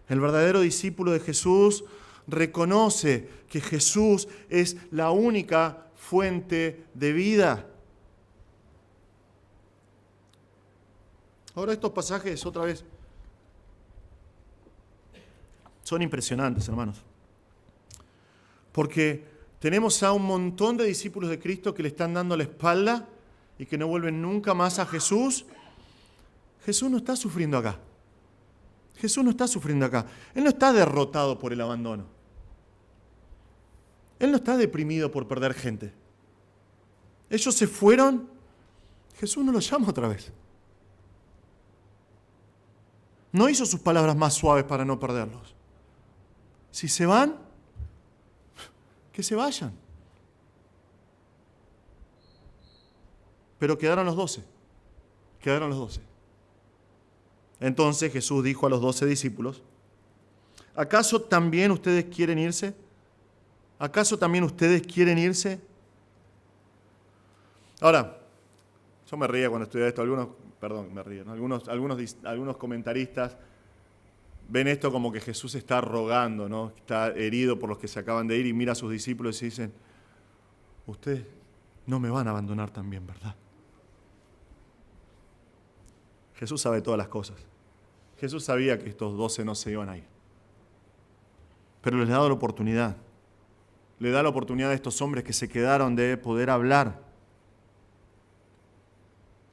El verdadero discípulo de Jesús reconoce que Jesús es la única fuente de vida. Ahora estos pasajes, otra vez, son impresionantes, hermanos. Porque tenemos a un montón de discípulos de Cristo que le están dando la espalda y que no vuelven nunca más a Jesús. Jesús no está sufriendo acá. Jesús no está sufriendo acá. Él no está derrotado por el abandono. Él no está deprimido por perder gente. Ellos se fueron, Jesús no los llama otra vez. No hizo sus palabras más suaves para no perderlos. Si se van, que se vayan. Pero quedaron los 12. Quedaron los 12. Entonces Jesús dijo a los 12 discípulos, ¿acaso también ustedes quieren irse? ¿Acaso también ustedes quieren irse? Ahora, yo me reía cuando estudié esto. Algunos comentaristas ven esto como que Jesús está rogando, ¿no? Está herido por los que se acaban de ir y mira a sus discípulos y dicen, ustedes no me van a abandonar también, ¿verdad? Jesús sabe todas las cosas. Jesús sabía que estos 12 no se iban a ir. Pero les da la oportunidad. Le da la oportunidad a estos hombres que se quedaron de poder hablar.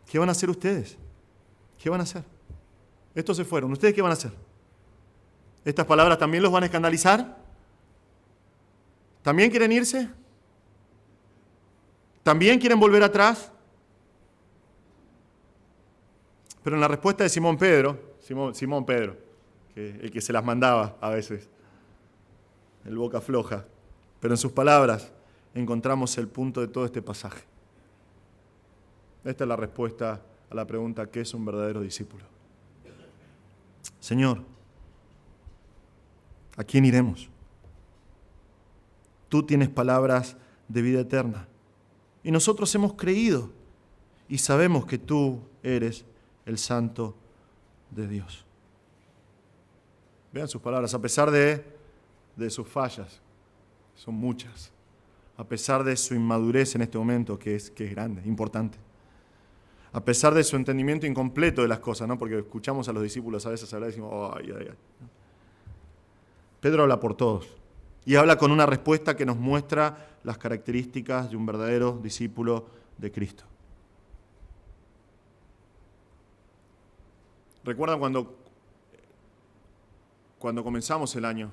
¿Qué van a hacer ustedes? ¿Qué van a hacer? Estos se fueron. ¿Ustedes qué van a hacer? ¿Estas palabras también los van a escandalizar? ¿También quieren irse? ¿También quieren volver atrás? Pero en la respuesta de Simón Pedro, el que se las mandaba a veces, el boca floja, pero en sus palabras encontramos el punto de todo este pasaje. Esta es la respuesta a la pregunta: ¿qué es un verdadero discípulo? Señor, ¿a quién iremos? Tú tienes palabras de vida eterna y nosotros hemos creído y sabemos que tú eres el Santo de Dios. Vean sus palabras, a pesar de sus fallas, son muchas, a pesar de su inmadurez en este momento, que es grande, importante, a pesar de su entendimiento incompleto de las cosas, ¿no? Porque escuchamos a los discípulos a veces hablar y decimos, ay. Pedro habla por todos y habla con una respuesta que nos muestra las características de un verdadero discípulo de Cristo. ¿Recuerdan cuando comenzamos el año,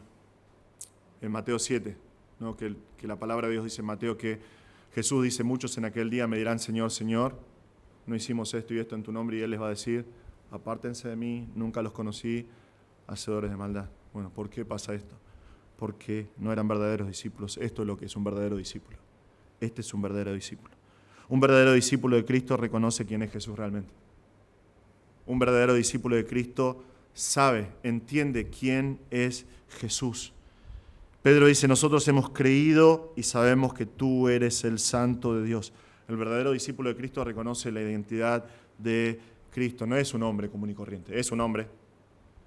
en Mateo 7, ¿no? que la palabra de Dios dice en Mateo que Jesús dice: muchos en aquel día me dirán, Señor, Señor, no hicimos esto y esto en tu nombre, y Él les va a decir: apártense de mí, nunca los conocí, hacedores de maldad. Bueno, ¿por qué pasa esto? Porque no eran verdaderos discípulos. Esto es lo que es un verdadero discípulo. Este es un verdadero discípulo. Un verdadero discípulo de Cristo reconoce quién es Jesús realmente. Un verdadero discípulo de Cristo sabe, entiende quién es Jesús. Pedro dice: nosotros hemos creído y sabemos que tú eres el Santo de Dios. El verdadero discípulo de Cristo reconoce la identidad de Cristo. No es un hombre común y corriente, es un hombre,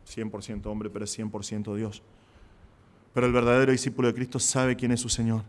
100% hombre, pero es 100% Dios. Pero el verdadero discípulo de Cristo sabe quién es su Señor,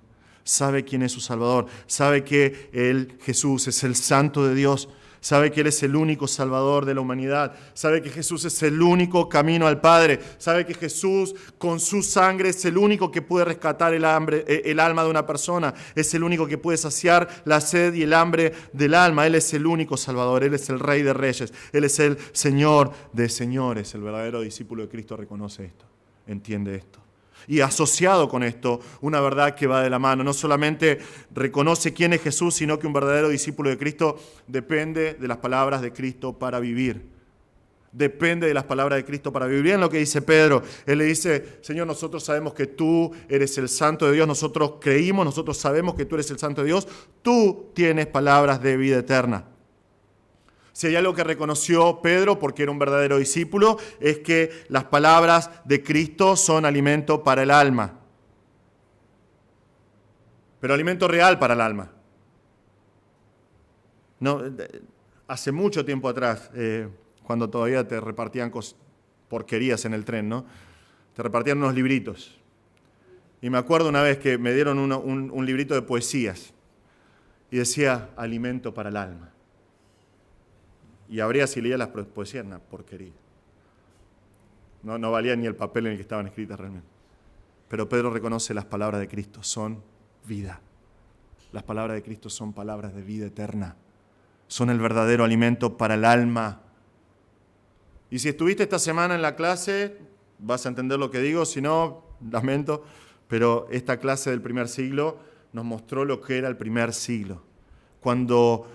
sabe quién es su Salvador, sabe que Él, Jesús, es el Santo de Dios, sabe que Él es el único Salvador de la humanidad, sabe que Jesús es el único camino al Padre, sabe que Jesús con su sangre es el único que puede rescatar el alma de una persona, es el único que puede saciar la sed y el hambre del alma. Él es el único Salvador, Él es el Rey de Reyes, Él es el Señor de señores. El verdadero discípulo de Cristo reconoce esto, entiende esto. Y asociado con esto, una verdad que va de la mano. No solamente reconoce quién es Jesús, sino que un verdadero discípulo de Cristo depende de las palabras de Cristo para vivir. Depende de las palabras de Cristo para vivir. Bien lo que dice Pedro. Él le dice: Señor, nosotros sabemos que tú eres el Santo de Dios. Nosotros creímos, nosotros sabemos que tú eres el Santo de Dios. Tú tienes palabras de vida eterna. Si hay algo que reconoció Pedro, porque era un verdadero discípulo, es que las palabras de Cristo son alimento para el alma. Pero alimento real para el alma. No, hace mucho tiempo atrás, cuando todavía te repartían porquerías en el tren, ¿no? Te repartían unos libritos. Y me acuerdo una vez que me dieron un librito de poesías y decía: alimento para el alma. Y abría, si leía las poesías, una porquería. No valía ni el papel en el que estaban escritas realmente. Pero Pedro reconoce: las palabras de Cristo son vida. Las palabras de Cristo son palabras de vida eterna. Son el verdadero alimento para el alma. Y si estuviste esta semana en la clase, vas a entender lo que digo. Si no, lamento. Pero esta clase del primer siglo nos mostró lo que era el primer siglo. Cuando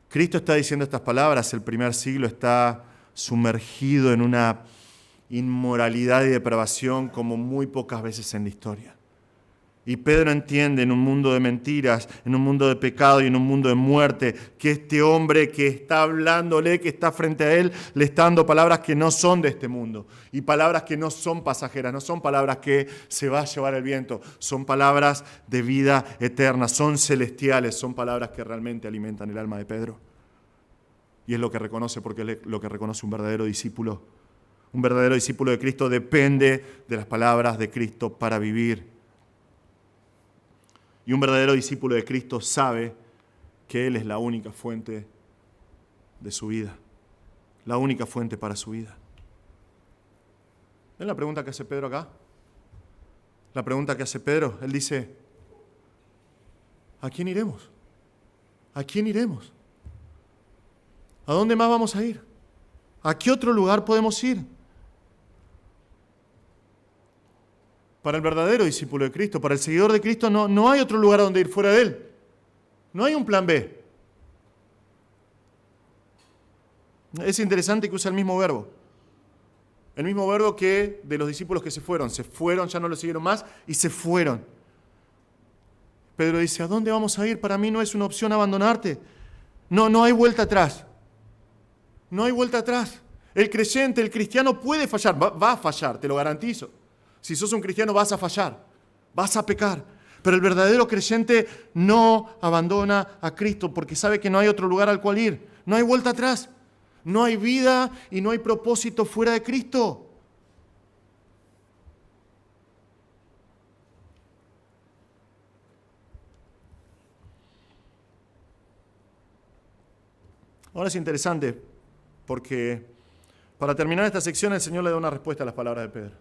Cristo está diciendo estas palabras, el primer siglo está sumergido en una inmoralidad y depravación como muy pocas veces en la historia. Y Pedro entiende, en un mundo de mentiras, en un mundo de pecado y en un mundo de muerte, que este hombre que está hablándole, que está frente a él, le está dando palabras que no son de este mundo. Y palabras que no son pasajeras, no son palabras que se va a llevar el viento. Son palabras de vida eterna, son celestiales, son palabras que realmente alimentan el alma de Pedro. Y es lo que reconoce, porque es lo que reconoce un verdadero discípulo. Un verdadero discípulo de Cristo depende de las palabras de Cristo para vivir. Y un verdadero discípulo de Cristo sabe que Él es la única fuente de su vida, la única fuente para su vida. ¿Ven la pregunta que hace Pedro acá? La pregunta que hace Pedro, él dice: ¿a quién iremos? ¿A quién iremos? ¿A dónde más vamos a ir? ¿A qué otro lugar podemos ir? Para el verdadero discípulo de Cristo, para el seguidor de Cristo, no hay otro lugar donde ir fuera de Él. No hay un plan B. Es interesante que usa el mismo verbo. El mismo verbo que de los discípulos que se fueron. Se fueron, ya no lo siguieron más y se fueron. Pedro dice, ¿a dónde vamos a ir? Para mí no es una opción abandonarte. No hay vuelta atrás. No hay vuelta atrás. El creyente, el cristiano puede fallar. Va a fallar, te lo garantizo. Si sos un cristiano vas a fallar. Vas a pecar. Pero el verdadero creyente no abandona a Cristo porque sabe que no hay otro lugar al cual ir. No hay vuelta atrás. No hay vida y no hay propósito fuera de Cristo. Ahora es interesante porque para terminar esta sección el Señor le da una respuesta a las palabras de Pedro.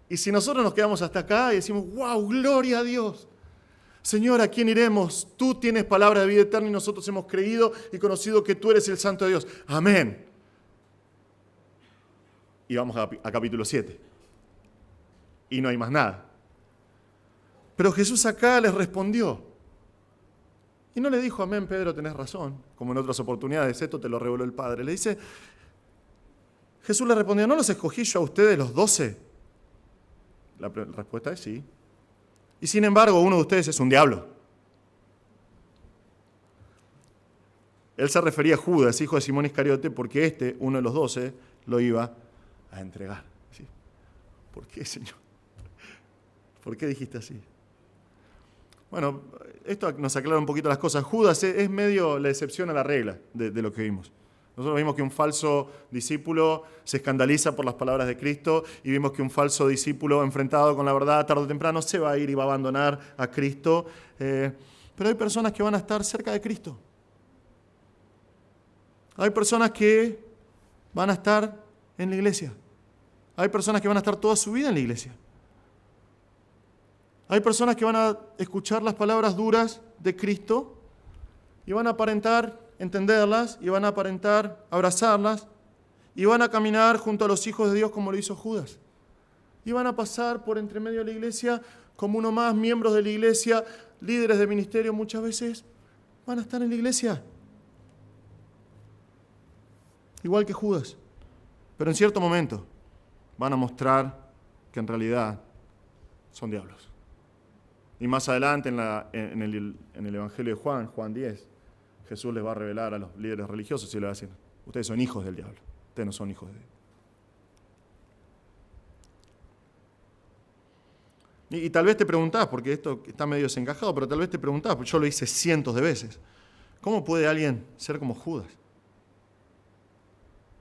Y si nosotros nos quedamos hasta acá y decimos, wow, gloria a Dios. Señor, ¿a quién iremos? Tú tienes palabra de vida eterna y nosotros hemos creído y conocido que tú eres el Santo de Dios. Amén. Y vamos a capítulo 7. Y no hay más nada. Pero Jesús acá les respondió. Y no le dijo, amén, Pedro, tenés razón, como en otras oportunidades, esto te lo reveló el Padre. Le dice, Jesús le respondió, ¿no los escogí yo a ustedes los 12? La respuesta es sí. Y sin embargo, uno de ustedes es un diablo. Él se refería a Judas, hijo de Simón Iscariote, porque uno de los 12, lo iba a entregar. ¿Sí? ¿Por qué, Señor? ¿Por qué dijiste así? Bueno, esto nos aclara un poquito las cosas. Judas es medio la excepción a la regla de lo que vimos. Nosotros vimos que un falso discípulo se escandaliza por las palabras de Cristo y vimos que un falso discípulo enfrentado con la verdad tarde o temprano se va a ir y va a abandonar a Cristo. Pero hay personas que van a estar cerca de Cristo. Hay personas que van a estar en la iglesia. Hay personas que van a estar toda su vida en la iglesia. Hay personas que van a escuchar las palabras duras de Cristo y van a aparentar entenderlas y van a aparentar abrazarlas y van a caminar junto a los hijos de Dios como lo hizo Judas. Y van a pasar por entre medio de la iglesia como uno más, miembros de la iglesia, líderes de ministerio muchas veces, van a estar en la iglesia. Igual que Judas. Pero en cierto momento van a mostrar que en realidad son diablos. Y más adelante en el Evangelio de Juan 10, Jesús les va a revelar a los líderes religiosos y les va a decir, ustedes son hijos del diablo, ustedes no son hijos de Dios. Y tal vez te preguntás, porque esto está medio desencajado, pero tal vez te preguntás, porque yo lo hice cientos de veces, ¿cómo puede alguien ser como Judas?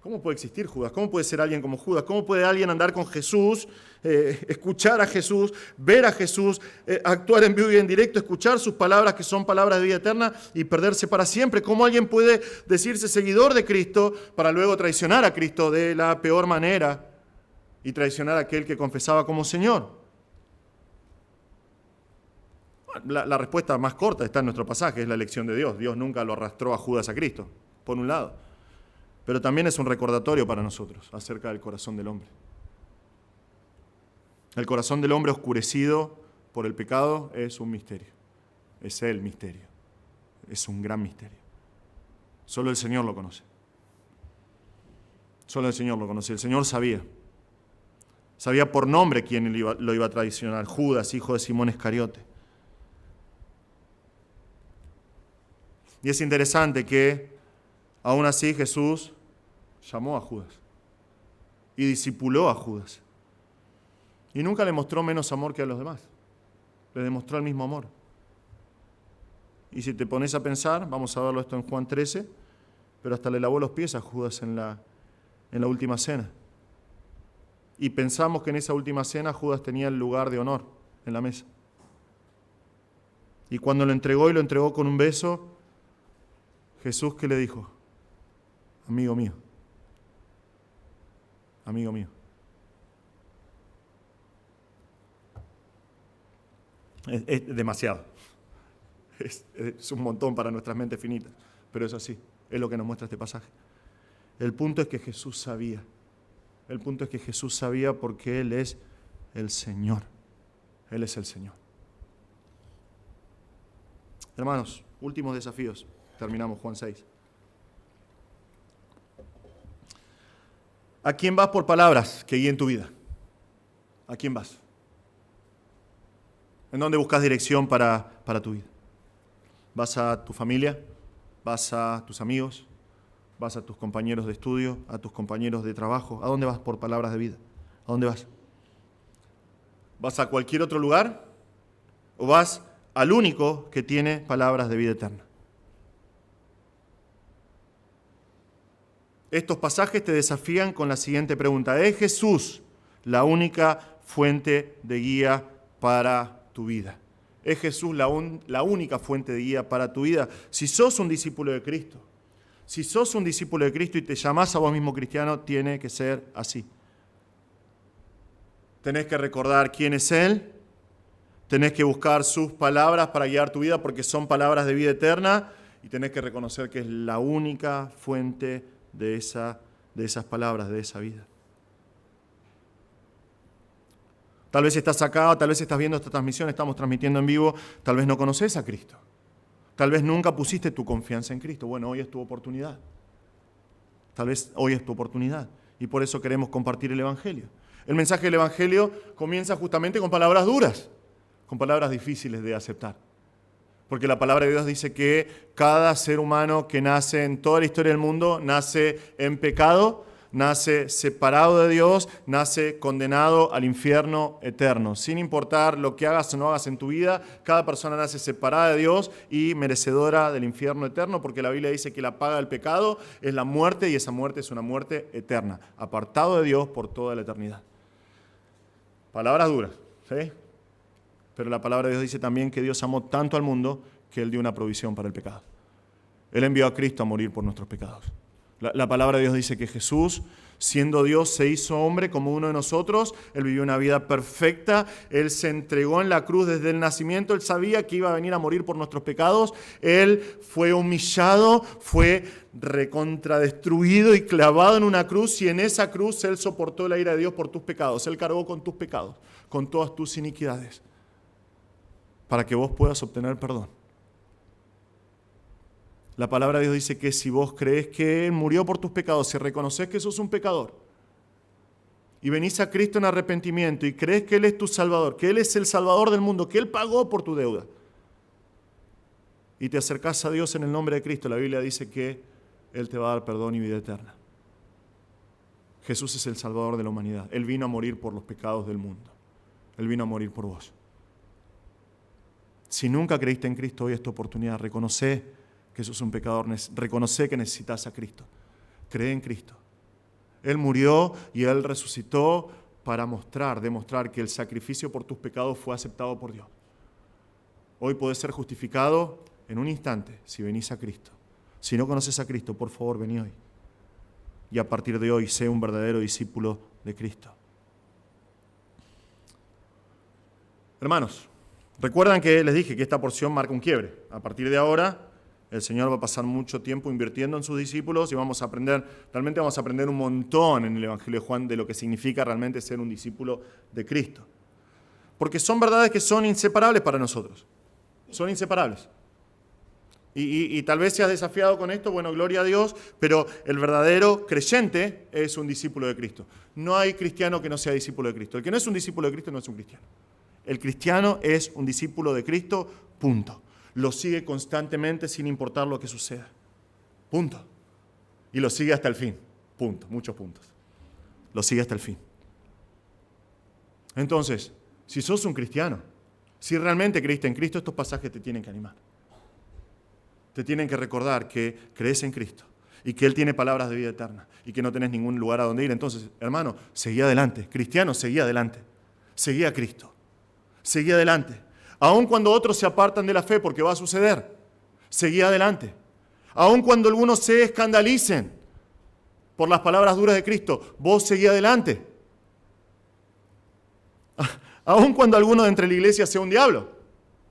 ¿Cómo puede existir Judas? ¿Cómo puede ser alguien como Judas? ¿Cómo puede alguien andar con Jesús, escuchar a Jesús, ver a Jesús, actuar en vivo y en directo, escuchar sus palabras que son palabras de vida eterna y perderse para siempre? ¿Cómo alguien puede decirse seguidor de Cristo para luego traicionar a Cristo de la peor manera y traicionar a aquel que confesaba como Señor? La respuesta más corta está en nuestro pasaje, es la elección de Dios. Dios nunca lo arrastró a Judas a Cristo, por un lado. Pero también es un recordatorio para nosotros acerca del corazón del hombre. El corazón del hombre oscurecido por el pecado es un misterio. Es el misterio. Es un gran misterio. Solo el Señor lo conoce. Solo el Señor lo conoce. El Señor sabía. Sabía por nombre quién lo iba a traicionar. Judas, hijo de Simón Iscariote. Y es interesante que aún así Jesús llamó a Judas y discipuló a Judas. Y nunca le mostró menos amor que a los demás. Le demostró el mismo amor. Y si te pones a pensar, vamos a verlo esto en Juan 13, pero hasta le lavó los pies a Judas en la última cena. Y pensamos que en esa última cena Judas tenía el lugar de honor en la mesa. Y cuando lo entregó y lo entregó con un beso, Jesús, ¿qué le dijo? Amigo mío. Amigo mío. Es demasiado. Es un montón para nuestras mentes finitas, pero es así. Es lo que nos muestra este pasaje. El punto es que Jesús sabía El punto es que Jesús sabía porque Él es el Señor. Él es el Señor. Hermanos, últimos desafíos. Terminamos Juan 6. ¿A quién vas por palabras que guíen tu vida? ¿A quién vas? ¿En dónde buscas dirección para tu vida? ¿Vas a tu familia? ¿Vas a tus amigos? ¿Vas a tus compañeros de estudio? ¿A tus compañeros de trabajo? ¿A dónde vas por palabras de vida? ¿A dónde vas? ¿Vas a cualquier otro lugar? ¿O vas al único que tiene palabras de vida eterna? Estos pasajes te desafían con la siguiente pregunta. ¿Es Jesús la única fuente de guía para tu vida? ¿Es Jesús la única fuente de guía para tu vida? Si sos un discípulo de Cristo, si sos un discípulo de Cristo y te llamás a vos mismo cristiano, tiene que ser así. Tenés que recordar quién es Él, tenés que buscar sus palabras para guiar tu vida porque son palabras de vida eterna y tenés que reconocer que es la única fuente de esas palabras, de esa vida. Tal vez estás acá, o tal vez estás viendo esta transmisión, estamos transmitiendo en vivo, tal vez no conoces a Cristo. Tal vez nunca pusiste tu confianza en Cristo. Bueno, hoy es tu oportunidad. Tal vez hoy es tu oportunidad. Y por eso queremos compartir el Evangelio. El mensaje del Evangelio comienza justamente con palabras duras, con palabras difíciles de aceptar. Porque la palabra de Dios dice que cada ser humano que nace en toda la historia del mundo nace en pecado, nace separado de Dios, nace condenado al infierno eterno. Sin importar lo que hagas o no hagas en tu vida, cada persona nace separada de Dios y merecedora del infierno eterno, porque la Biblia dice que la paga del pecado es la muerte y esa muerte es una muerte eterna, apartado de Dios por toda la eternidad. Palabras duras, ¿sí? Pero la palabra de Dios dice también que Dios amó tanto al mundo que Él dio una provisión para el pecado. Él envió a Cristo a morir por nuestros pecados. La palabra de Dios dice que Jesús, siendo Dios, se hizo hombre como uno de nosotros. Él vivió una vida perfecta. Él se entregó en la cruz desde el nacimiento. Él sabía que iba a venir a morir por nuestros pecados. Él fue humillado, fue recontradestruido y clavado en una cruz. Y en esa cruz Él soportó la ira de Dios por tus pecados. Él cargó con tus pecados, con todas tus iniquidades, para que vos puedas obtener perdón. La palabra de Dios dice que si vos crees que Él murió por tus pecados, si reconoces que sos un pecador y venís a Cristo en arrepentimiento y crees que Él es tu Salvador, que Él es el Salvador del mundo, que Él pagó por tu deuda, y te acercás a Dios en el nombre de Cristo, la Biblia dice que Él te va a dar perdón y vida eterna. Jesús es el Salvador de la humanidad. Él vino a morir por los pecados del mundo. Él vino a morir por vos. Si nunca creíste en Cristo, hoy es tu oportunidad. Reconoce que sos un pecador, reconoce que necesitas a Cristo. Cree en Cristo. Él murió y Él resucitó para demostrar que el sacrificio por tus pecados fue aceptado por Dios. Hoy podés ser justificado en un instante si venís a Cristo. Si no conoces a Cristo, por favor, vení hoy. Y a partir de hoy, sé un verdadero discípulo de Cristo. Hermanos, recuerdan que les dije que esta porción marca un quiebre. A partir de ahora, el Señor va a pasar mucho tiempo invirtiendo en sus discípulos y realmente vamos a aprender un montón en el Evangelio de Juan de lo que significa realmente ser un discípulo de Cristo. Porque son verdades que son inseparables para nosotros. Son inseparables. Y tal vez seas desafiado con esto, bueno, gloria a Dios, pero el verdadero creyente es un discípulo de Cristo. No hay cristiano que no sea discípulo de Cristo. El que no es un discípulo de Cristo no es un cristiano. El cristiano es un discípulo de Cristo, punto. Lo sigue constantemente sin importar lo que suceda. Punto. Y lo sigue hasta el fin. Punto. Muchos puntos. Lo sigue hasta el fin. Entonces, si sos un cristiano, si realmente creíste en Cristo, estos pasajes te tienen que animar. Te tienen que recordar que crees en Cristo y que Él tiene palabras de vida eterna y que no tenés ningún lugar a donde ir. Entonces, hermano, seguí adelante. Cristiano, seguí adelante. Seguí a Cristo. Seguí adelante. Aun cuando otros se apartan de la fe, porque va a suceder, seguí adelante. Aun cuando algunos se escandalicen por las palabras duras de Cristo, vos seguí adelante. Aun cuando alguno de entre la iglesia sea un diablo,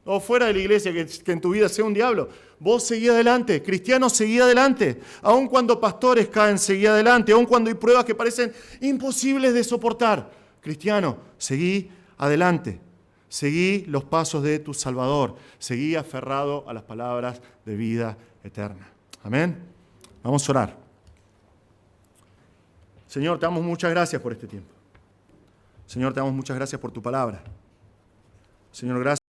o fuera de la iglesia, que en tu vida sea un diablo. Vos seguí adelante, cristiano, seguí adelante. Aun cuando pastores caen, seguí adelante. Aun cuando hay pruebas que parecen imposibles de soportar. Cristiano, seguí adelante. Seguí los pasos de tu Salvador. Seguí aferrado a las palabras de vida eterna. Amén. Vamos a orar. Señor, te damos muchas gracias por este tiempo. Señor, te damos muchas gracias por tu palabra. Señor, gracias.